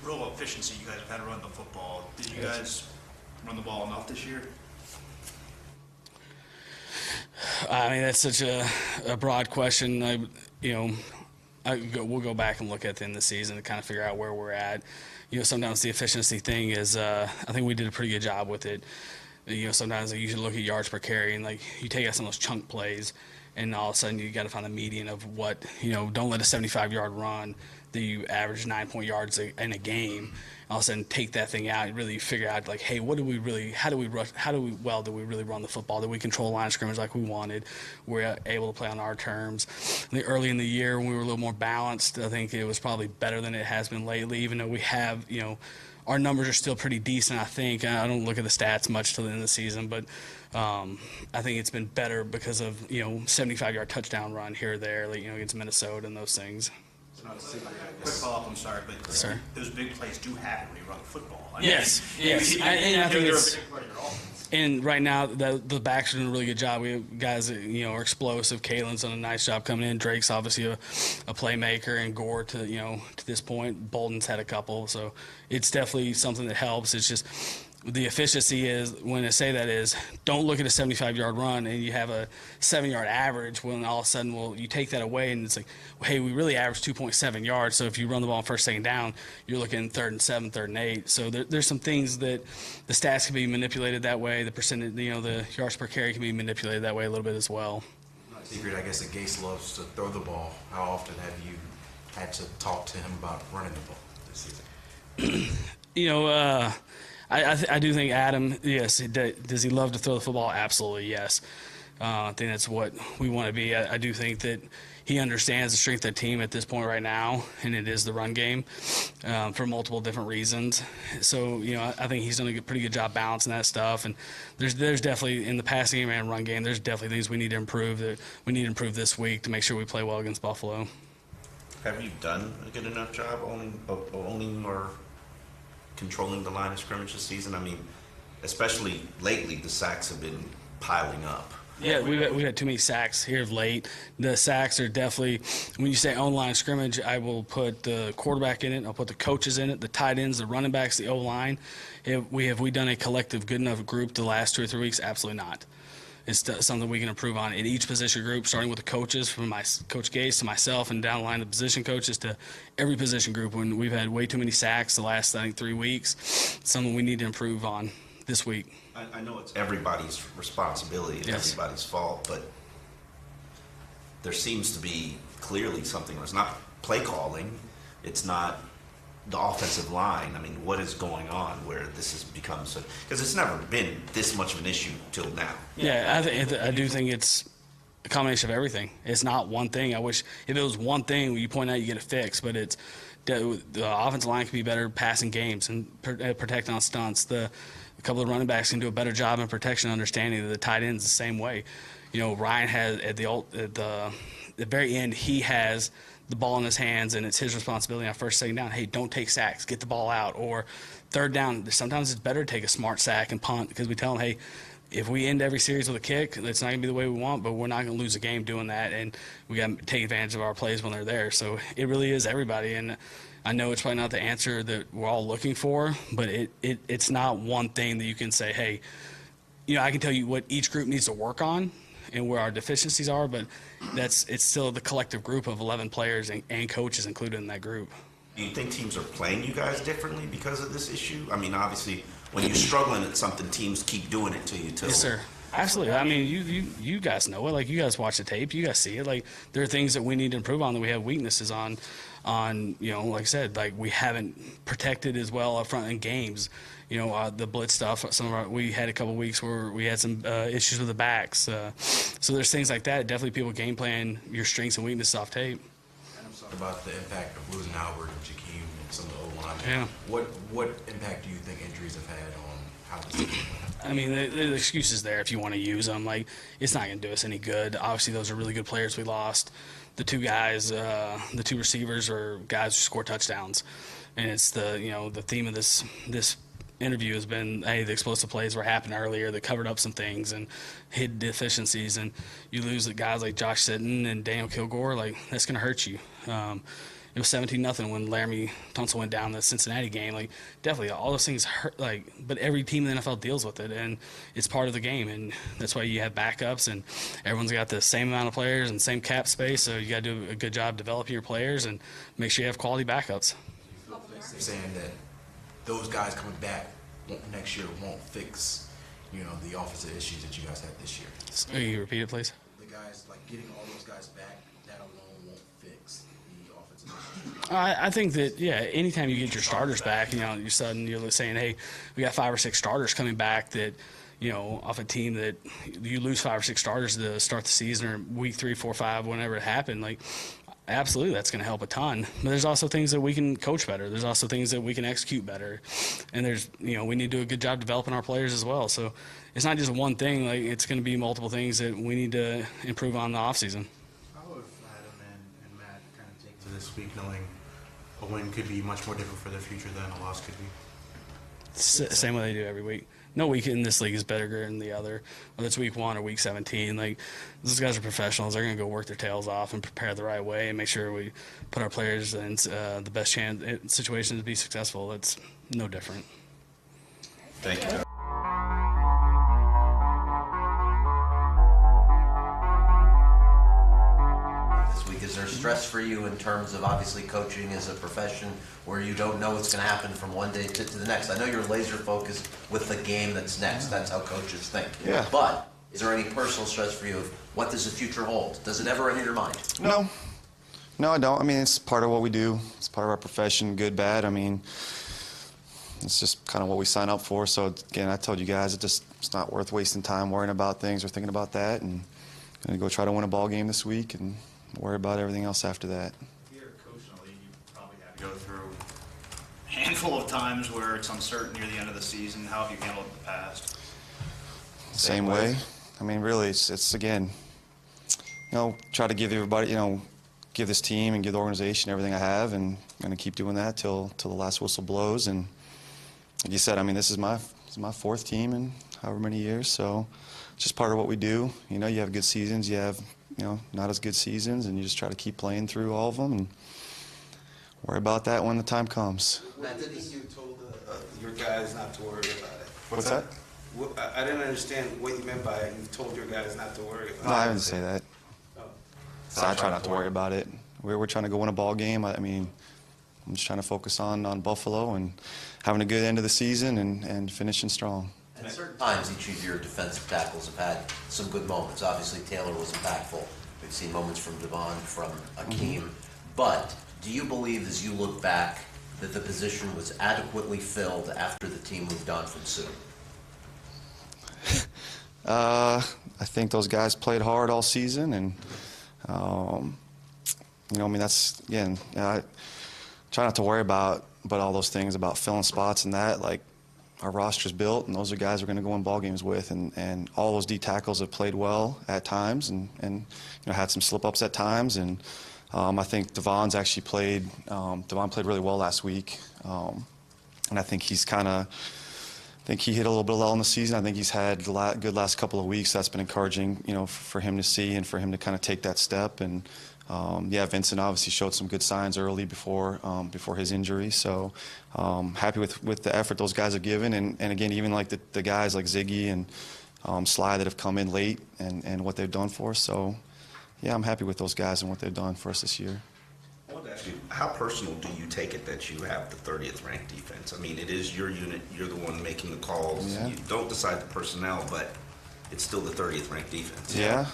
real efficiency you guys have had to run the football, did you guys run the ball enough this year? I mean, that's such a broad question. We'll go back and look at the end of the season to kind of figure out where we're at. You know, sometimes the efficiency thing is, I think we did a pretty good job with it. You know, sometimes I usually look at yards per carry and like you take out some of those chunk plays and all of a sudden you got to find the median of what, you know, don't let a 75-yard run that you average 9 yards in a game. All of a sudden take that thing out and really figure out like, hey, how do we really run the football? Did we control line of scrimmage like we wanted? We're able to play on our terms. I think early in the year when we were a little more balanced, I think it was probably better than it has been lately, even though we have, you know, our numbers are still pretty decent, I think. I don't look at the stats much till the end of the season, but I think it's been better because of, you know, 75-yard touchdown run here or there, like, you know, against Minnesota and those things. Quick follow-up, I'm sorry, but Sir. those big plays do happen when you run football. Yes. And I think they're a it's. big part of your offense. And right now, the backs are doing a really good job. We have guys that are explosive. Kalen's done a nice job coming in. Drake's obviously a playmaker, and Gore to this point. Bolden's had a couple, so it's definitely something that helps. It's just the efficiency is when I say that is don't look at a 75-yard run and you have a 7-yard average. When all of a sudden, you take that away and it's like, well, hey, we really average 2.7 yards. So if you run the ball on first, second down, you're looking 3rd and 7, 3rd and 8. So there's some things that the stats can be manipulated that way. The percentage, the yards per carry can be manipulated that way a little bit as well. Not secret, I guess that Gase loves to throw the ball. How often have you had to talk to him about running the ball this season? I do think Adam, yes, does he love to throw the football? Absolutely, yes. I think that's what we want to be. I do think that he understands the strength of the team at this point right now, and it is the run game for multiple different reasons. So, I think he's done a pretty good job balancing that stuff. And there's definitely, in the passing game and run game, there's definitely things we need to improve this week to make sure we play well against Buffalo. Have you done a good enough job owning or controlling the line of scrimmage this season? I mean, especially lately, the sacks have been piling up. Yeah, we've had too many sacks here of late. The sacks are definitely, when you say own line of scrimmage, I will put the quarterback in it, I'll put the coaches in it, the tight ends, the running backs, the O-line. Have we done a collective good enough group the last 2 or 3 weeks? Absolutely not. It's something we can improve on in each position group, starting with the coaches, from Coach Gase to myself, and down the line the position coaches to every position group. When we've had way too many sacks the last, 3 weeks, it's something we need to improve on this week. I know it's everybody's responsibility and everybody's fault, but there seems to be clearly something. It's not play calling. It's not the offensive line. I mean, what is going on where this has become so? Because it's never been this much of an issue till now. Yeah, I do think it's a combination of everything. It's not one thing. I wish if it was one thing you point out, you get it fixed, but it's the offensive line can be better passing games and protecting on stunts. A couple of running backs can do a better job in protection, understanding that the tight ends the same way. Ryan has at the very end, he has the ball in his hands, and it's his responsibility on first, second down. Hey, don't take sacks, get the ball out. Or 3rd down, sometimes it's better to take a smart sack and punt, because we tell them, hey, if we end every series with a kick, it's not going to be the way we want, but we're not going to lose a game doing that, and we got to take advantage of our plays when they're there. So it really is everybody, and I know it's probably not the answer that we're all looking for, but it's not one thing that you can say, hey, I can tell you what each group needs to work on and where our deficiencies are, but it's still the collective group of 11 players and coaches included in that group. Do you think teams are playing you guys differently because of this issue? I mean, obviously, when you're struggling at something, teams keep doing it to you, too. Yes, sir. Absolutely. I mean, you guys know it. Like, you guys watch the tape. You guys see it. Like, there are things that we need to improve on that we have weaknesses on, like I said, like, we haven't protected as well up front in games. The blitz stuff, we had a couple weeks where we had some issues with the backs. So there's things like that. Definitely people game plan your strengths and weaknesses off tape. And I'm talking about the impact of losing Howard and Jakeem and some of the O-line. Yeah. What impact do you think injuries have had on how the season went? I mean, the excuse is there if you want to use them. Like, it's not going to do us any good. Obviously, those are really good players we lost. The two guys, the two receivers are guys who score touchdowns. And it's the theme of this interview has been, hey, the explosive plays were happening earlier that covered up some things and hid deficiencies. And you lose the guys like Josh Sitton and Daniel Kilgore, like, that's going to hurt you. It was 17-0 when Laramie Tunsil went down the Cincinnati game. Like, definitely, all those things hurt. Like, but every team in the NFL deals with it, and it's part of the game. And that's why you have backups, and everyone's got the same amount of players and same cap space. So you got to do a good job developing your players and make sure you have quality backups. They're saying that those guys coming back next year won't fix, the offensive issues that you guys had this year. Can you repeat it, please? The guys, like, getting all those guys back, that alone won't fix the offensive issues. I think that, anytime you get your starters back, you're saying, hey, we got 5 or 6 starters coming back that, off a team that you lose 5 or 6 starters to start the season or week 3, 4, 5, whenever it happened. Like, absolutely, that's going to help a ton. But there's also things that we can coach better. There's also things that we can execute better. And there's, we need to do a good job developing our players as well. So it's not just one thing. Like, it's going to be multiple things that we need to improve on in the offseason. How have Adam and Matt kind of taken to this this week, knowing a win could be much more different for their future than a loss could be? Same way they do every week. No week in this league is better than the other, whether it's week 1 or week 17. Like, those guys are professionals. They're going to go work their tails off and prepare the right way and make sure we put our players in the best chance situation to be successful. It's no different. Thank you. This week, is there stress for you in terms of obviously coaching as a profession where you don't know what's going to happen from one day to the next? I know you're laser focused with the game that's next. That's how coaches think. Yeah. But is there any personal stress for you of what does the future hold? Does it ever enter your mind? No. No, I don't. I mean, it's part of what we do. It's part of our profession, good, bad. I mean, it's just kind of what we sign up for. So, again, I told you guys it's not worth wasting time worrying about things or thinking about that. And I'm going to go try to win a ball game this week and worry about everything else after that. If you're a coach in the league, you probably have to go through a handful of times where it's uncertain near the end of the season. How have you handled it in the past? Same way. I mean, really, it's again, try to give everybody, give this team and give the organization everything I have, and I'm going to keep doing that till the last whistle blows. And like you said, I mean, this is my 4th team in however many years, so it's just part of what we do. You have good seasons, you have, not as good seasons, and you just try to keep playing through all of them and worry about that when the time comes. Matt, didn't you told your guys not to worry about it? What's that? I didn't understand what you meant by you told your guys not to worry about it. No, I didn't say that. Oh. So I try not to worry about it. We're trying to go win a ball game. I mean, I'm just trying to focus on Buffalo and having a good end of the season and finishing strong. At certain times, each of your defensive tackles have had some good moments. Obviously, Taylor was impactful. We've seen moments from Devon, from Akeem. But do you believe, as you look back, that the position was adequately filled after the team moved on from Sue? I think those guys played hard all season, and I mean, that's again, I try not to worry about all those things about filling spots and that. Like, our roster's built, and those are guys we're going to go in ball games with, and all those D tackles have played well at times, and had some slip ups at times, and I think Devon's actually played. Devon played really well last week, and I think he's I think he hit a little bit low in the season. I think he's had a good last couple of weeks. That's been encouraging, for him to see and for him to kind of take that step. And Vincent obviously showed some good signs early before his injury. So happy with the effort those guys have given. And again, even like the guys like Ziggy and Sly that have come in late and what they've done for us. So yeah, I'm happy with those guys and what they've done for us this year. I wanted to ask you, how personal do you take it that you have the 30th ranked defense? I mean, it is your unit. You're the one making the calls. Yeah. You don't decide the personnel, but it's still the 30th ranked defense. Yeah.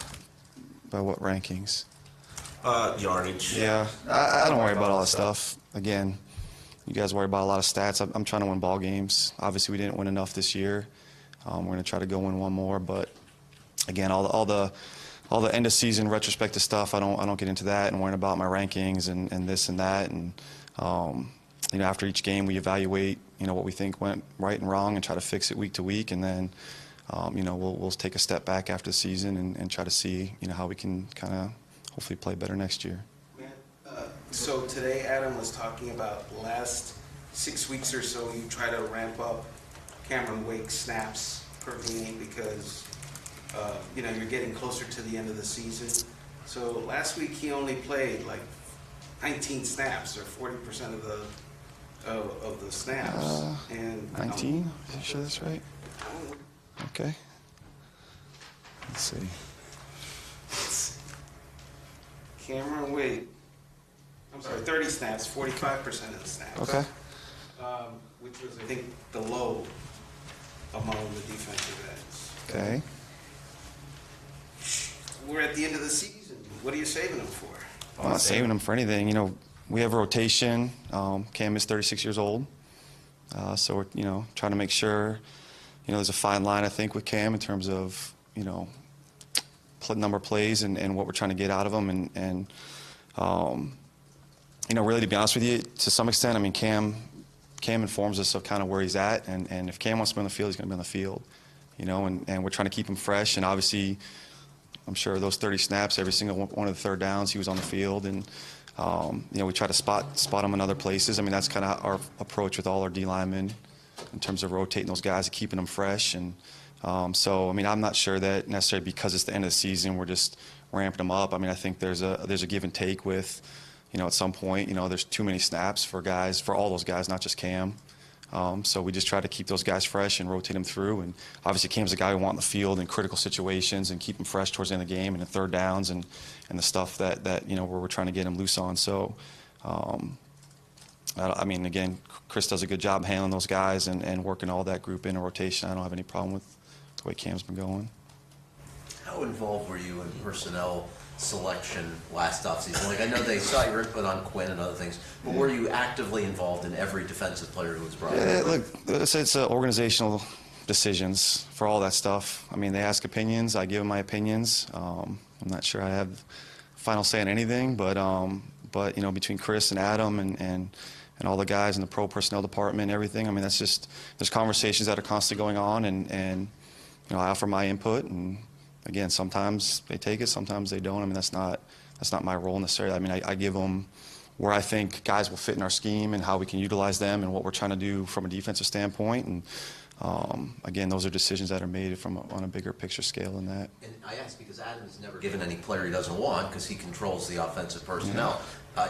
By what rankings? Yardage. Yeah. I don't worry about all that stuff. Again, you guys worry about a lot of stats. I'm trying to win ball games. Obviously, we didn't win enough this year. We're going to try to go win one more. But again, all the end of season retrospective stuff, I don't get into that and worrying about my rankings and this and that. And after each game, we evaluate what we think went right and wrong and try to fix it week to week. And then we'll take a step back after the season and try to see how we can kind of hopefully play better next year. So today, Adam was talking about the last 6 weeks or so, you try to ramp up Cameron Wake's snaps per game because you're getting closer to the end of the season. So last week he only played like 19 snaps, or 40% of the snaps. 19? Are you sure that's right? Okay. Let's see. Cameron Wake, I'm sorry, 30 snaps, 45% of the snaps. Okay. Which was, I think, the low among the defensive ends. Okay. We're at the end of the season. What are you saving them for? I'm not saving them for anything. We have a rotation. Cam is 36 years old. So we're, trying to make sure, there's a fine line, I think, with Cam in terms of, number of plays and what we're trying to get out of him. And really, to be honest with you, to some extent, I mean, Cam informs us of kind of where he's at. And if Cam wants to be on the field, he's going to be on the field. And we're trying to keep him fresh. And obviously, I'm sure those 30 snaps, every single one of the third downs, he was on the field. And We try to spot them in other places. I mean, that's kind of our approach with all our D linemen in terms of rotating those guys and keeping them fresh. And so, I mean, I'm not sure that necessarily because it's the end of the season, we're just ramping them up. I mean, I think there's a give and take with, at some point, there's too many snaps for all those guys, not just Cam. So we just try to keep those guys fresh and rotate them through. And obviously Cam's the guy we want in the field in critical situations and keep him fresh towards the end of the game and in third downs and the stuff that where we're trying to get him loose on. So, I mean, again, Chris does a good job handling those guys and working all that group in a rotation. I don't have any problem with the way Cam's been going. How involved were you in personnel selection last offseason? Like, I know they saw your input on Quinn and other things, but were you actively involved in every defensive player who was brought in? Yeah, look, it's organizational decisions for all that stuff. I mean, they ask opinions. I give them my opinions. I'm not sure I have final say on anything, but between Chris and Adam and all the guys in the pro personnel department and everything, I mean, that's just, there's conversations that are constantly going on, and I offer my input, and again, sometimes they take it, sometimes they don't. I mean, that's not my role necessarily. I mean, I give them where I think guys will fit in our scheme and how we can utilize them and what we're trying to do from a defensive standpoint. And again, those are decisions that are made on a bigger picture scale than that. And I ask because Adam's never given any player he doesn't want because he controls the offensive personnel.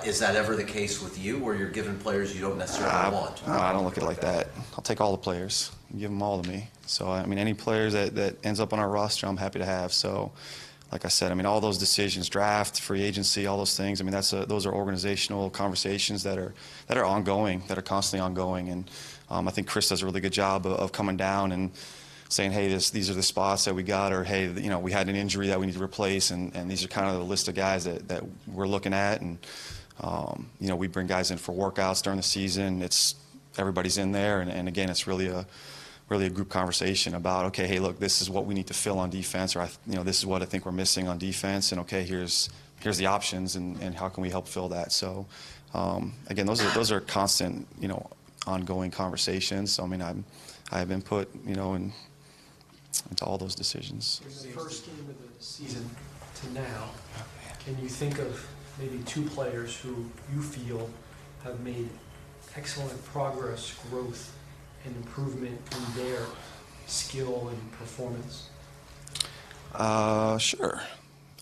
Is that ever the case with you, where you're given players you don't necessarily want? No, I don't look at it like that. I'll take all the players and give them all to me. So, I mean, any players that ends up on our roster, I'm happy to have. So, like I said, I mean, all those decisions, draft, free agency, all those things, I mean, those are organizational conversations that are ongoing, that are constantly ongoing. And I think Chris does a really good job of coming down and saying, hey, these are the spots that we got, or hey, we had an injury that we need to replace, and these are kind of the list of guys that we're looking at. And we bring guys in for workouts during the season. Everybody's in there, and again, it's really a group conversation about, okay, hey, look, this is what we need to fill on defense, or this is what I think we're missing on defense, and okay, here's the options, and how can we help fill that? So, again, those are constant, ongoing conversations. So, I mean, I have input, into all those decisions. From the first game of the season to now, can you think of maybe two players who you feel have made excellent progress, growth, and improvement in their skill and performance? Sure.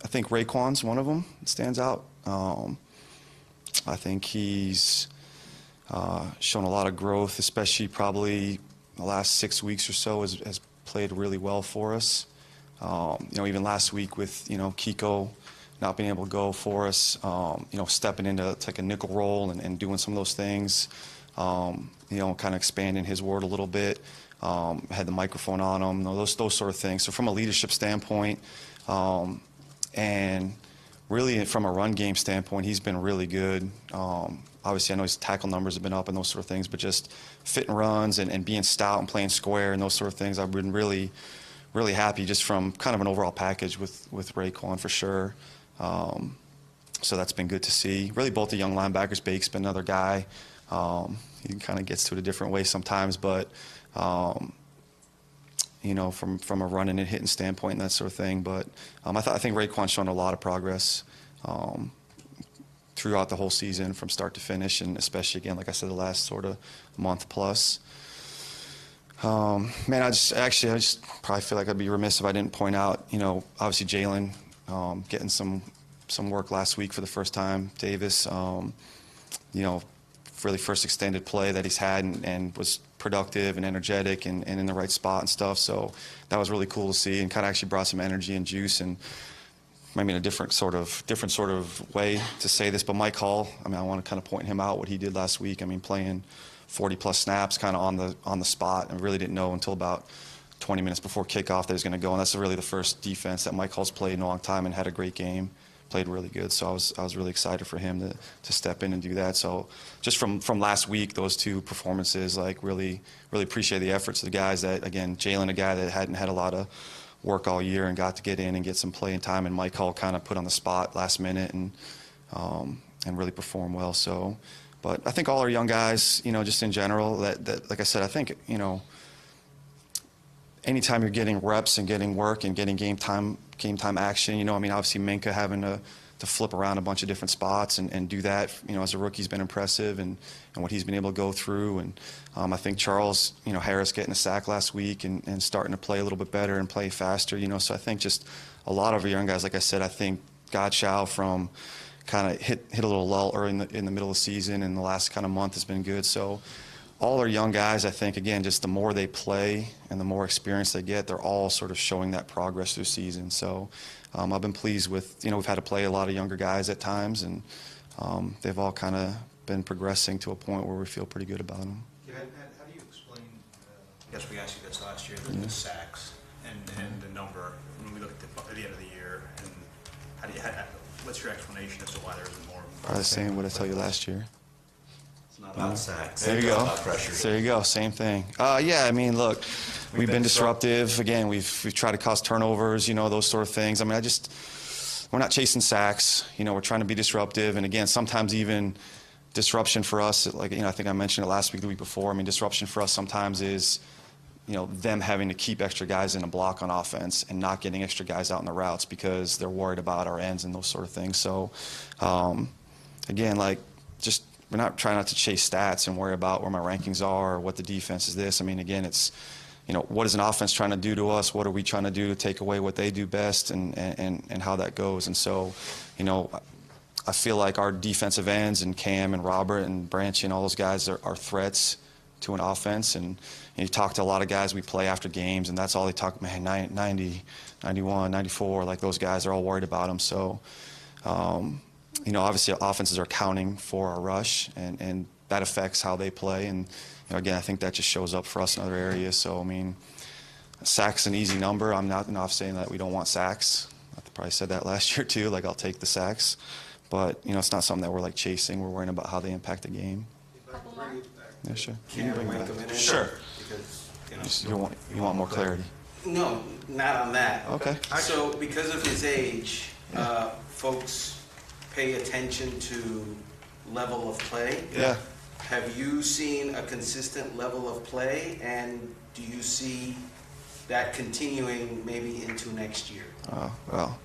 I think Raekwon's one of them that stands out. I think he's shown a lot of growth, especially probably the last 6 weeks or so has played really well for us. Even last week with, Kiko not being able to go for us, stepping into like a nickel role and doing some of those things, kind of expanding his word a little bit, had the microphone on him, those sort of things. So from a leadership standpoint, and really from a run game standpoint, he's been really good. Obviously, I know his tackle numbers have been up and those sort of things, but just fitting runs and being stout and playing square and those sort of things, I've been really, really happy just from kind of an overall package with Raekwon for sure. So that's been good to see. Really, both the young linebackers, Bake's been another guy. He kind of gets to it a different way sometimes, but from a running and hitting standpoint and that sort of thing. But I think Raekwon's shown a lot of progress throughout the whole season from start to finish, and especially, again, like I said, the last sort of month plus. I just probably feel like I'd be remiss if I didn't point out, obviously Jalen getting some work last week for the first time. Davis, really first extended play that he's had and was productive and energetic and in the right spot and stuff. So that was really cool to see and kind of actually brought some energy and juice. And maybe in a different sort of way to say this, but Mike Hall, I want to kind of point him out, what he did last week. Playing 40-plus snaps kind of on the spot, and really didn't know until about 20 minutes before kickoff that he was going to go. And that's really the first defense that Mike Hall's played in a long time, and had a great game, played really good. So I was really excited for him to step in and do that. So just from last week, those two performances, really appreciate the efforts of the guys. That, again, Jalen, a guy that hadn't had a lot of work all year and got to get in and get some playing time, and Mike Hall kind of put on the spot last minute and really perform well. So, but I think all our young guys, just in general, that like I said, I think, anytime you're getting reps and getting work and getting game time action, obviously Minka having to flip around a bunch of different spots and do that. As a rookie's been impressive, and what he's been able to go through. And I think Charles, Harris getting a sack last week and starting to play a little bit better and play faster. So I think just a lot of our young guys, like I said, I think Gottschall from kind of hit a little lull early in the middle of the season, and the last kind of month has been good. So all our young guys, I think, again, just the more they play and the more experience they get, they're all sort of showing that progress through the season. So I've been pleased with, we've had to play a lot of younger guys at times, and they've all kind of been progressing to a point where we feel pretty good about them. Yeah, how do you explain, I guess we asked you this last year, the sacks and the number, when we look at the end of the year, and what's your explanation as to why there isn't more? Probably the same what I tell you last year. It's not about sacks. There you go. There you go. Same thing. Yeah, I mean, look, we've been disruptive. Again, we've tried to cause turnovers, those sort of things. I mean, we're not chasing sacks. We're trying to be disruptive. And again, sometimes even disruption for us, like, I think I mentioned it last week, the week before. I mean, disruption for us sometimes is, them having to keep extra guys in a block on offense and not getting extra guys out in the routes because they're worried about our ends and those sort of things. So, again, we're not trying not to chase stats and worry about where my rankings are or what the defense is this. I mean, again, it's, what is an offense trying to do to us? What are we trying to do to take away what they do best, and how that goes? And so, I feel like our defensive ends and Cam and Robert and Branch and all those guys are threats to an offense. And you talk to a lot of guys we play after games, and that's all they talk, man, 90, 91, 94, like those guys are all worried about them. So, obviously offenses are counting for our rush, and that affects how they play. And, again, I think that just shows up for us in other areas. So, I mean, sacks an easy number. I'm not saying that we don't want sacks. I probably said that last year too, like I'll take the sacks. But, it's not something that we're chasing. We're worrying about how they impact the game. Yeah, sure. Can you bring them in? Sure. Because, You want more clarity? No, not on that. Okay. So because of his age, folks pay attention to level of play. Yeah. Have you seen a consistent level of play, and do you see that continuing maybe into next year? Well,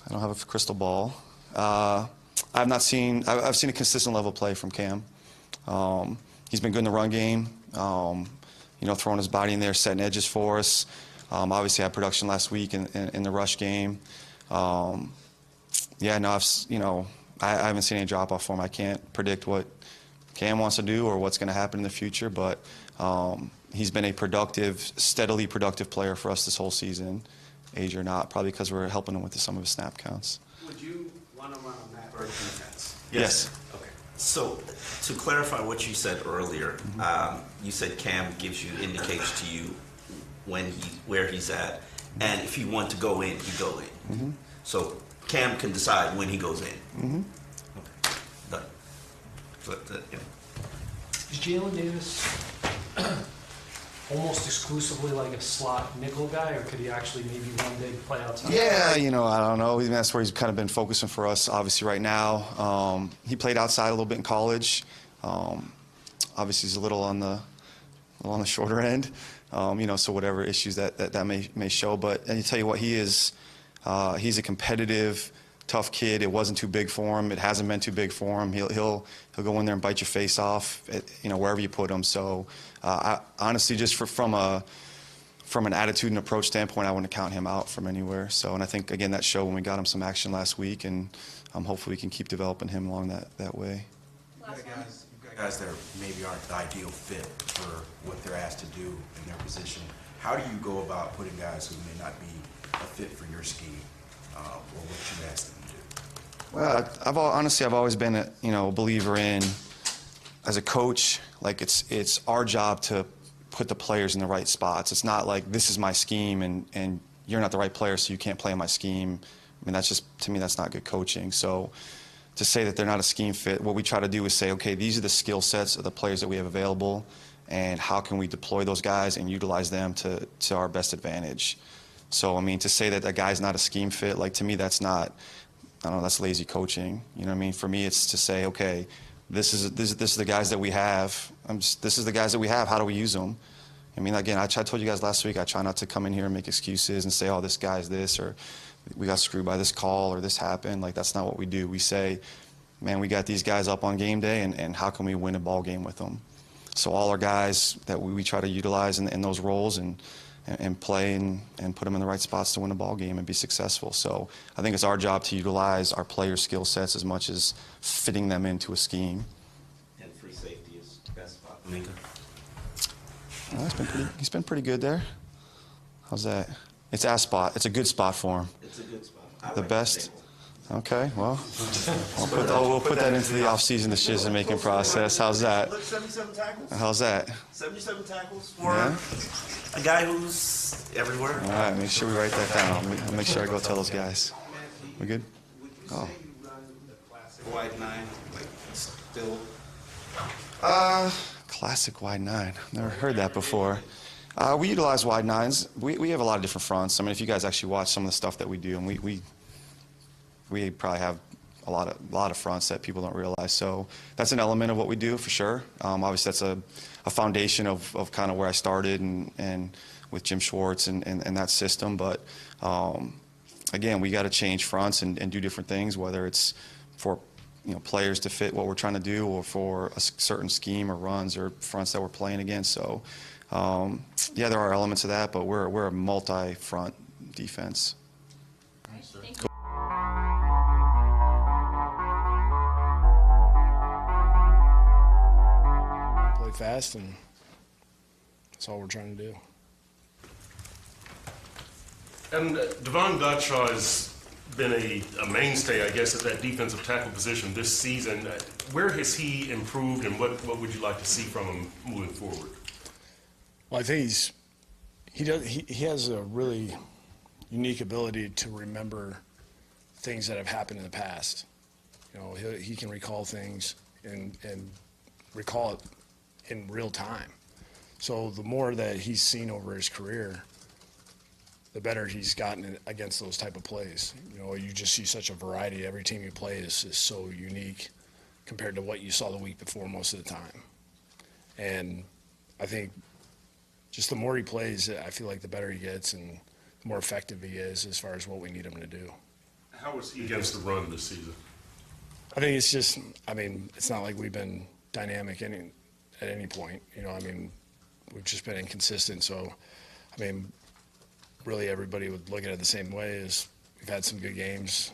I don't have a crystal ball. I've seen a consistent level of play from Cam. He's been good in the run game, throwing his body in there, setting edges for us. Obviously had production last week in the rush game. Yeah, no, I haven't seen any drop off for him. I can't predict what Cam wants to do or what's going to happen in the future, but he's been a steadily productive player for us this whole season, age or not, probably because we're helping him with some of his snap counts. Would you want to run on that or defense? Yes. Okay. So, to clarify what you said earlier, you said Cam indicates to you where he's at, and if you want to go in, you go in. So Cam can decide when he goes in. Okay, done. Is Jalen Davis almost exclusively like a slot nickel guy, or could he actually maybe one day play outside? Yeah, I don't know. That's where he's kind of been focusing for us, obviously, right now. He played outside a little bit in college. Obviously, he's a little on the shorter end, so whatever issues that may show. But I tell you what, he's a competitive, tough kid. It wasn't too big for him. It hasn't been too big for him. He'll go in there and bite your face off, wherever you put him. So I honestly, just from an attitude and approach standpoint, I wouldn't count him out from anywhere. So, and I think again that showed when we got him some action last week, and hopefully we can keep developing him along that way. You've got guys that maybe aren't the ideal fit for what they're asked to do in their position. How do you go about putting guys who may not be a fit for your scheme, or what you ask them to do? Well, I've always been a believer in, as a coach, like it's our job to put the players in the right spots. It's not like this is my scheme and you're not the right player, so you can't play in my scheme. I mean, to me, that's not good coaching. So to say that they're not a scheme fit, what we try to do is say, okay, these are the skill sets of the players that we have available, and how can we deploy those guys and utilize them to our best advantage. So, I mean, to say that a guy's not a scheme fit, to me, that's not, I don't know, that's lazy coaching. You know what I mean? For me, it's to say, okay, this is the guys that we have. This is the guys that we have. How do we use them? I mean, again, I told you guys last week, I try not to come in here and make excuses and say, oh, this guy's this, we got screwed by this call or this happened. Like, that's not what we do. We say, man, we got these guys up on game day, and how can we win a ball game with them? So all our guys that we try to utilize in those roles and play and put them in the right spots to win a ball game and be successful. So I think it's our job to utilize our players' skill sets as much as fitting them into a scheme. And free safety is the best spot. Mika? He's been pretty good there. How's that? It's a spot. It's a good spot for him. It's a good spot. The best? Okay, well, we'll put that into the off-season decision-making process. How's that? 77 tackles. How's that? 77 tackles for Yeah? a guy who's everywhere. All right, make sure we write that down. I'll make sure I go tell those guys. We good? Oh. Wide nine, like still. Classic wide nine. Never heard that before. We utilize wide nines. We have a lot of different fronts. I mean, if you guys actually watch some of the stuff that we do, and we probably have a lot of fronts that people don't realize. So that's an element of what we do for sure. Obviously, that's a foundation of kind of where I started and with Jim Schwartz and that system. But again, we got to change fronts and do different things, whether it's for players to fit what we're trying to do, or for a certain scheme or runs or fronts that we're playing against. So yeah, there are elements of that, but we're a multi-front defense. Play fast, and that's all we're trying to do. And Devon Godshaw has been a mainstay, I guess, at that defensive tackle position this season. Where has he improved, and what would you like to see from him moving forward? Well, I think he has a really unique ability to remember things that have happened in the past. He can recall things and recall it in real time. So the more that he's seen over his career, the better he's gotten against those type of plays. You just see such a variety. Every team you play is so unique compared to what you saw the week before most of the time. And I think just the more he plays, I feel like the better he gets and the more effective he is as far as what we need him to do. How was he against the run this season? I think it's just, it's not like we've been dynamic at any point. We've just been inconsistent. So, really everybody would look at it the same way. As we've had some good games,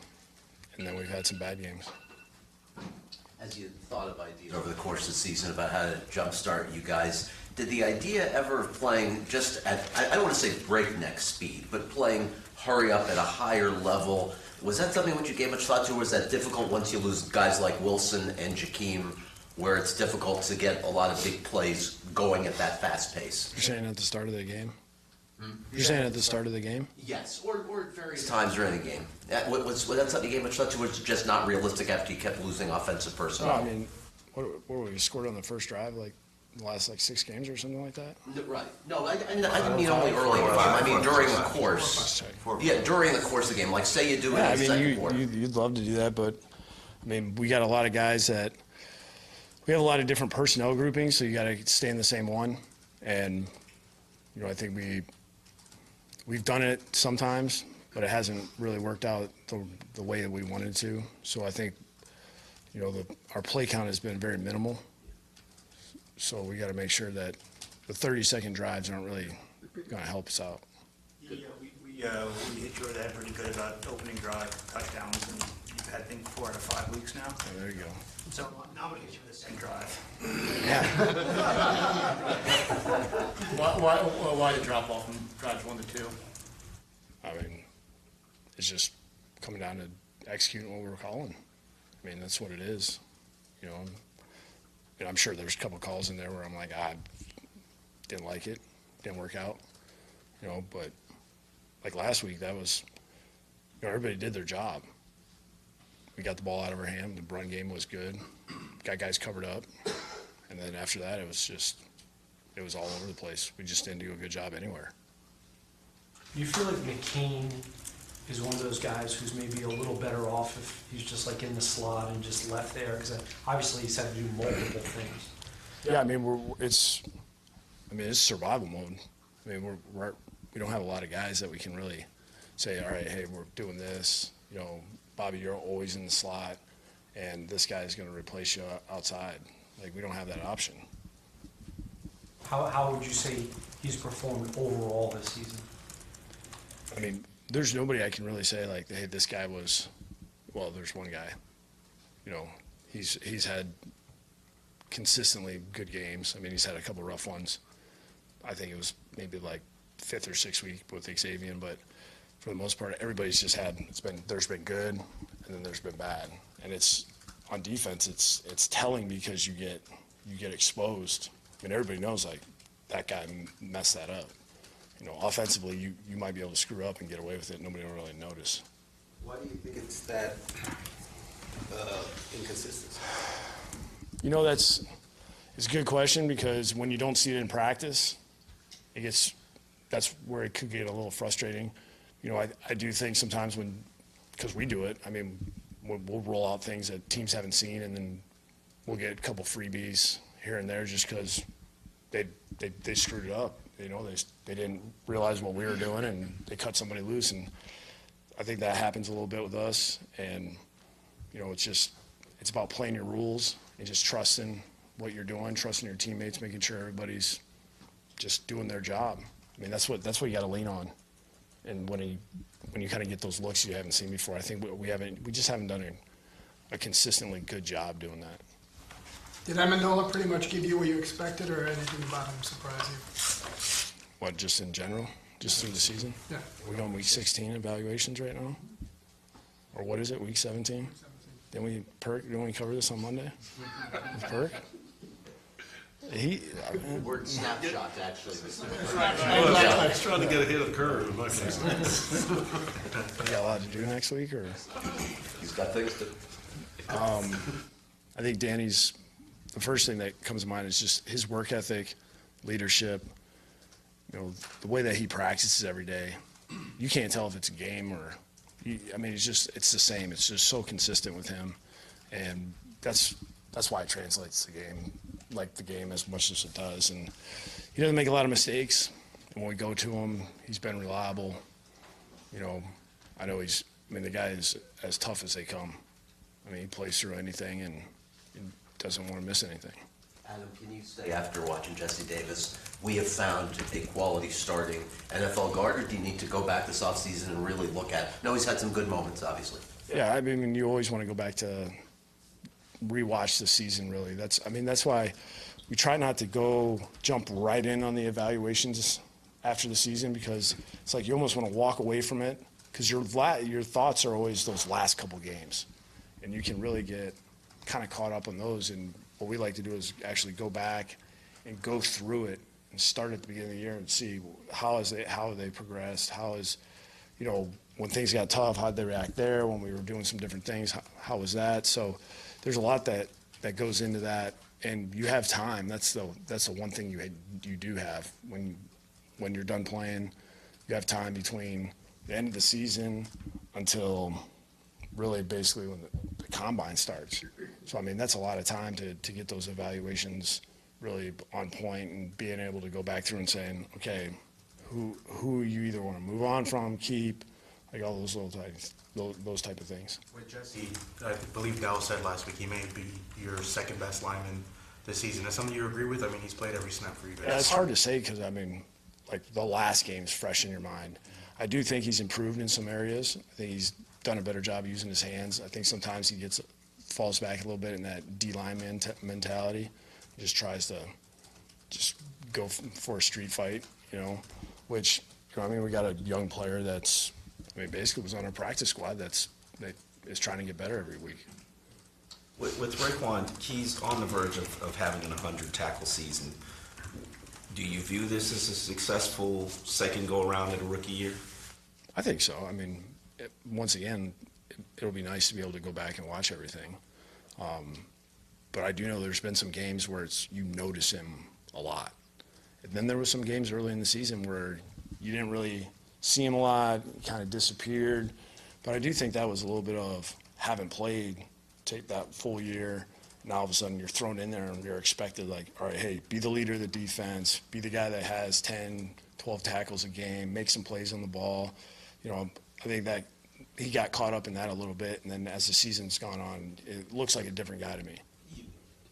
and then we've had some bad games. As you thought of ideas over the course of the season about how to jumpstart you guys, did the idea ever of playing just at, I don't want to say breakneck speed, but playing hurry up at a higher level, was that something which you gave much thought to, or was that difficult once you lose guys like Wilson and Jakeem, where it's difficult to get a lot of big plays going at that fast pace? You're saying at the start of the game? You're saying at the start of the game? Yes, or at various times during the game. Was that something you gave much thought to, or was it just not realistic after you kept losing offensive personnel? What were we scored on the first drive, like the last 6 games or something like that? Right. No, I didn't mean only early in the game. I mean during the course. Yeah, during the course of the game. Like say you do it in the second quarter. You'd love to do that, but we got a lot of guys that we have a lot of different personnel groupings, so you got to stay in the same one. And I think we've done it sometimes, but it hasn't really worked out the way that we wanted to. So I think, our play count has been very minimal. So we got to make sure that the 30-second drives aren't really going to help us out. Yeah, we hit you over the head pretty good about opening drive touchdowns, and you've had, I think, 4 out of 5 weeks now. Oh, there you go. So now I'm going to hit you with the second drive. Yeah. Why the drop off from drives 1 to 2? It's just coming down to executing what we were calling. That's what it is. I'm sure there's a couple calls in there where I'm like, I didn't like it, didn't work out. But like last week, that was, everybody did their job. We got the ball out of our hand. The run game was good. Got guys covered up. And then after that, it was all over the place. We just didn't do a good job anywhere. Do you feel like McCain is one of those guys who's maybe a little better off if he's just like in the slot and just left there? Because obviously he's had to do multiple things. Yeah, it's survival mode. We don't have a lot of guys that we can really say, all right, hey, we're doing this. You know, Bobby, you're always in the slot, and this guy's going to replace you outside. Like, we don't have that option. How would you say he's performed overall this season? I mean, there's nobody I can really say, like, hey, this guy was, well, there's one guy. You know, he's had consistently good games. I mean, he's had a couple rough ones. I think it was maybe like 5th or 6th week with Xavier, but for the most part, everybody's just had, there's been good, and then there's been bad. And it's, on defense, it's telling because you get exposed. I mean, everybody knows, like, that guy messed that up. You know, offensively, you might be able to screw up and get away with it. Nobody will really notice. Why do you think it's that inconsistency? You know, it's a good question, because when you don't see it in practice, that's where it could get a little frustrating. You know, I do think sometimes because we do it, I mean, we'll roll out things that teams haven't seen, and then we'll get a couple freebies here and there just because they screwed it up. You know, they didn't realize what we were doing, and they cut somebody loose. And I think that happens a little bit with us. And, you know, it's about playing your rules and just trusting what you're doing, trusting your teammates, making sure everybody's just doing their job. I mean, that's what you got to lean on. And when you kind of get those looks you haven't seen before, I think we just haven't done a consistently good job doing that. Did Amendola pretty much give you what you expected, or anything about him surprise you? What, just in general? Just through the season? Yeah. We're going week 16 evaluations right now? Or what is it, week 17? Didn't we cover this on Monday? With Perk? Word snapshots, actually. I was trying to get ahead of the curve in my case. You got a lot to do next week, or? He's got things to. I think Danny's, the first thing that comes to mind is just his work ethic, leadership, you know, the way that he practices every day. You can't tell if it's a game or, I mean, it's the same. It's just so consistent with him. And that's why it translates the game as much as it does. And he doesn't make a lot of mistakes. And when we go to him, he's been reliable. You know, I know the guy is as tough as they come. I mean, he plays through anything and he doesn't want to miss anything. Adam, can you say, after watching Jesse Davis, we have found a quality starting NFL guard, or do you need to go back this offseason and really look at it? No, he's had some good moments, obviously. Yeah, I mean, you always want to go back to rewatch the season, really. That's why we try not to jump right in on the evaluations after the season, because it's like you almost want to walk away from it, because your thoughts are always those last couple games. And you can really get kind of caught up on those. And what we like to do is actually go back and go through it and start at the beginning of the year and see how they progressed, you know, when things got tough, how'd they react there, when we were doing some different things, how was that? So there's a lot that goes into that, and you have time. That's the one thing you do have when you're done playing. You have time between the end of the season until really basically when the combine starts. So, I mean, that's a lot of time to get those evaluations really on point and being able to go back through and saying, okay, who you either want to move on from, keep, like all those type of things. With Jesse, I believe Dell said last week he may be your second best lineman this season. Is something you agree with? I mean, he's played every snap for you guys. Yeah, it's hard to say because, I mean, like the last game's fresh in your mind. I do think he's improved in some areas. I think he's done a better job using his hands. I think sometimes he falls back a little bit in that D-line mentality. He just tries to just go for a street fight, you know, which, you know, I mean, we got a young player that's, I mean, basically was on our practice squad that is trying to get better every week. With Raekwon, he's on the verge of having an 100 tackle season. Do you view this as a successful second go-around in a rookie year? I think so. I mean, once again, it'll be nice to be able to go back and watch everything. But I do know there's been some games where you notice him a lot. And then there was some games early in the season where you didn't really see him a lot, he kind of disappeared. But I do think that was a little bit of haven't played, take that full year, and all of a sudden you're thrown in there and you're expected, like, all right, hey, be the leader of the defense, be the guy that has 10, 12 tackles a game, make some plays on the ball. You know, I think that he got caught up in that a little bit, and then as the season's gone on, it looks like a different guy to me.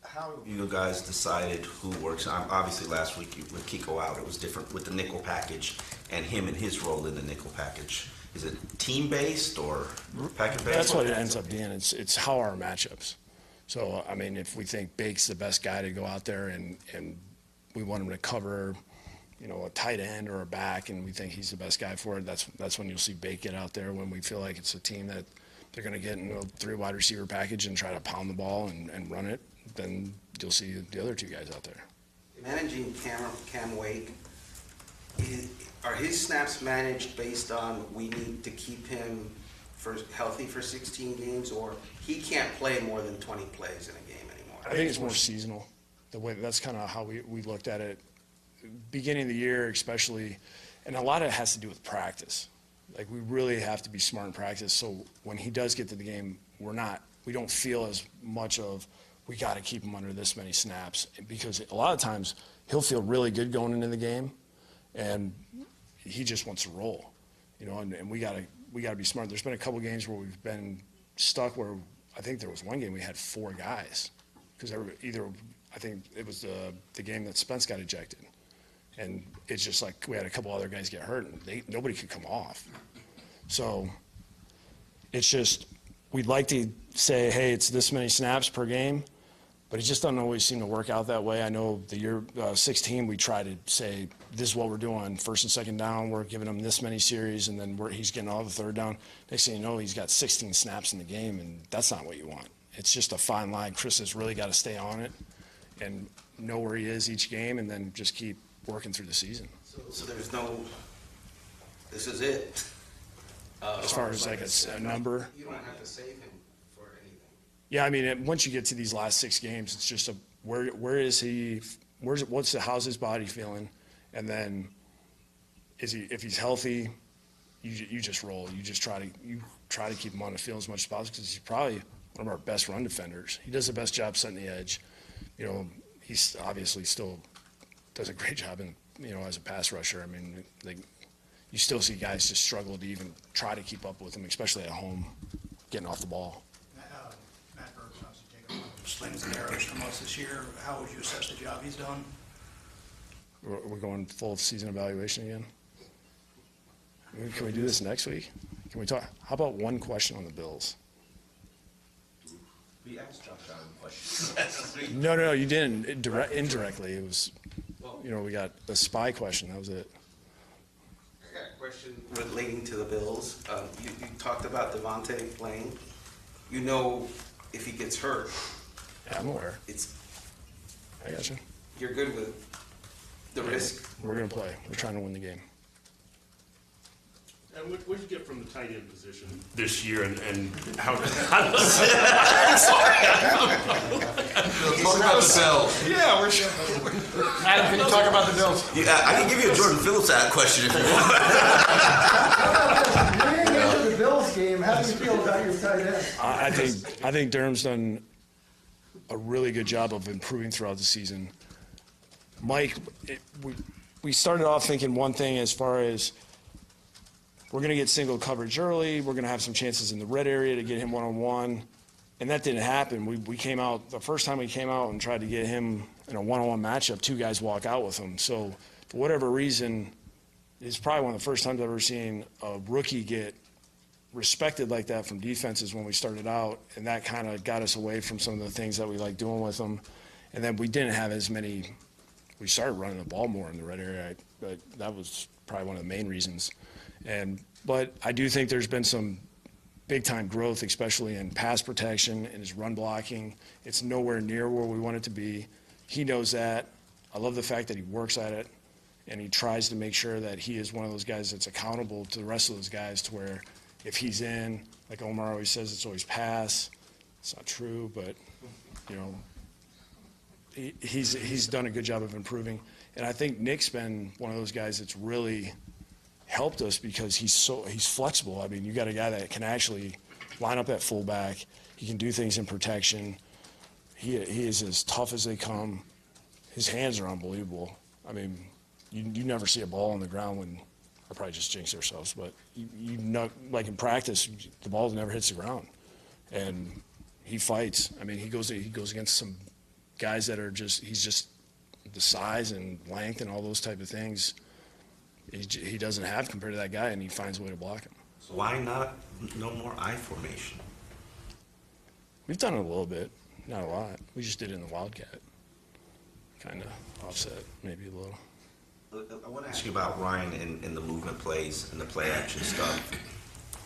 How you guys decided who works? Obviously, last week with Kiko out, it was different with the nickel package and him and his role in the nickel package. Is it team-based or package-based? That's what it ends up being. It's how our matchups. So, I mean, if we think Bake's the best guy to go out there and we want him to cover, you know, a tight end or a back, and we think he's the best guy for it, that's when you'll see Bake get out there. When we feel like it's a team that they're going to get in a 3 wide receiver package and try to pound the ball and run it, then you'll see the other 2 guys out there. Managing Cam Wake, are his snaps managed based on we need to keep him healthy for 16 games, or he can't play more than 20 plays in a game anymore? I think it's more seasonal. That's kind of how we looked at it. Beginning of the year especially, and a lot of it has to do with practice. Like, we really have to be smart in practice, so when he does get to the game, we don't feel as much of, we got to keep him under this many snaps, because a lot of times he'll feel really good going into the game, and he just wants to roll, you know, and we got to be smart. There's been a couple games where we've been stuck where I think there was one game we had 4 guys, because I think it was the game that Spence got ejected. And it's just like we had a couple other guys get hurt, and nobody could come off. So it's just, we'd like to say, hey, it's this many snaps per game, but it just doesn't always seem to work out that way. I know the year 16, we try to say, this is what we're doing. 1st and 2nd down, we're giving him this many series, and then he's getting all the 3rd down. Next thing you know, he's got 16 snaps in the game, and that's not what you want. It's just a fine line. Chris has really got to stay on it and know where he is each game, and then just keep working through the season. So there's no, this is it. As far as like a number. You don't have to save him for anything. Yeah, I mean, once you get to these last 6 games, it's just where is he? How's his body feeling? And then if he's healthy, you just roll. You try to keep him on the field as much as possible, because he's probably one of our best run defenders. He does the best job setting the edge. You know, he's obviously still does a great job as a pass rusher. I mean, you still see guys just struggle to even try to keep up with him, especially at home, getting off the ball. Matt Burke's obviously taken a lot of slings and arrows from us this year. How would you assess the job he's done? We're going full season evaluation again. Can we do this next week? Can we talk? How about one question on the Bills? We asked Josh Allen questions. No, you didn't. Indirectly, it was, we got the spy question. That was it. I got a question relating to the Bills. You talked about Devontae playing. You know, if he gets hurt, yeah, I'm aware. I got you. You're good with the risk. We're going to play. We're trying to win the game. And what did you get from the tight end position this year, and how? Sorry. Talk about the Bills. Yeah, Adam, can you talk about the Bills? Yeah, I can give you a Jordan Phillips question if you want. We didn't get to the Bills game. How do you feel about your tight end? I think Durham's done a really good job of improving throughout the season. Mike, we started off thinking one thing as far as we're going to get single coverage early. We're going to have some chances in the red area to get him one-on-one. And that didn't happen. We came out, the first time we came out and tried to get him in a one-on-one matchup, 2 guys walk out with him. So for whatever reason, it's probably one of the first times I've ever seen a rookie get respected like that from defenses when we started out. And that kind of got us away from some of the things that we like doing with them. And then we didn't have as many, we started running the ball more in the red area. But that was probably one of the main reasons. But I do think there's been some big-time growth, especially in pass protection and his run blocking. It's nowhere near where we want it to be. He knows that. I love the fact that he works at it, and he tries to make sure that he is one of those guys that's accountable to the rest of those guys, to where if he's in, like Omar always says, it's always pass. It's not true, but, he's done a good job of improving. And I think Nick's been one of those guys that's really helped us because he's flexible. I mean, you got a guy that can actually line up at fullback. He can do things in protection. He is as tough as they come. His hands are unbelievable. I mean, you never see a ball on the ground when I probably just jinxed ourselves, but you know, like in practice, the ball never hits the ground, and he fights. I mean, he goes against some guys that are he's just the size and length and all those type of things he doesn't have compared to that guy, and he finds a way to block him. So why no more I formation? We've done it a little bit, not a lot. We just did it in the Wildcat, kind of offset maybe a little. I want to ask you about Ryan in the movement plays and the play action stuff.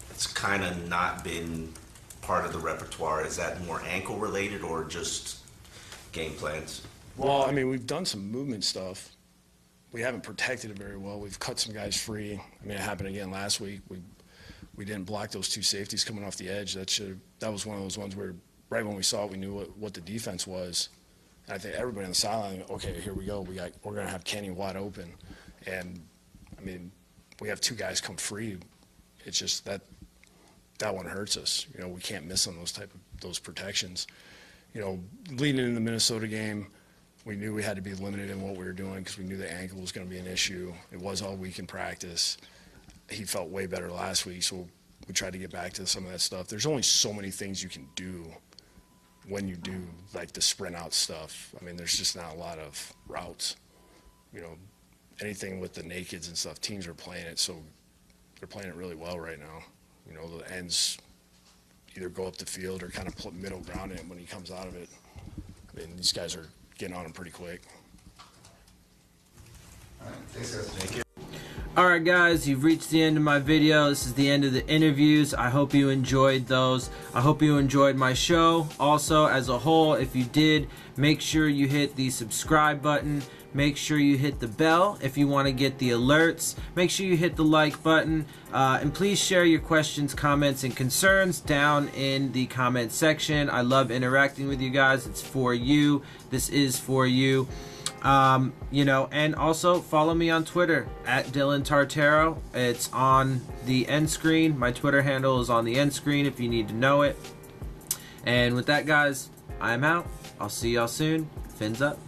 It's kind of not been part of the repertoire. Is that more ankle related or just game plans? Well, I mean, we've done some movement stuff. We haven't protected it very well. We've cut some guys free. I mean, it happened again last week. We didn't block those two safeties coming off the edge. That was one of those ones where right when we saw it, we knew what the defense was. And I think everybody on the sideline, okay, here we go. We're going to have Kenny wide open. And, I mean, we have two guys come free. It's just that one hurts us. You know, we can't miss on those protections. You know, leading into the Minnesota game, we knew we had to be limited in what we were doing because we knew the ankle was going to be an issue. It was all week in practice. He felt way better last week, so we tried to get back to some of that stuff. There's only so many things you can do when you do, like, the sprint out stuff. I mean, there's just not a lot of routes. You know, anything with the nakeds and stuff, teams are playing it, so they're playing it really well right now. You know, the ends either go up the field or kind of put middle ground in it when he comes out of it. I mean, these guys are getting on him pretty quick. All right, thanks guys. Thank you. Alright guys, you've reached the end of my video. This is the end of the interviews. I hope you enjoyed those. I hope you enjoyed my show. Also, as a whole, if you did, make sure you hit the subscribe button. Make sure you hit the bell if you want to get the alerts. Make sure you hit the like button. And please share your questions, comments, and concerns down in the comment section. I love interacting with you guys. It's for you. This is for you. You know, and also follow me on Twitter at Dillon Tartaro. It's on the end screen. My Twitter handle is on the end screen if you need to know it. And with that, guys, I'm out. I'll see y'all soon. Fins up.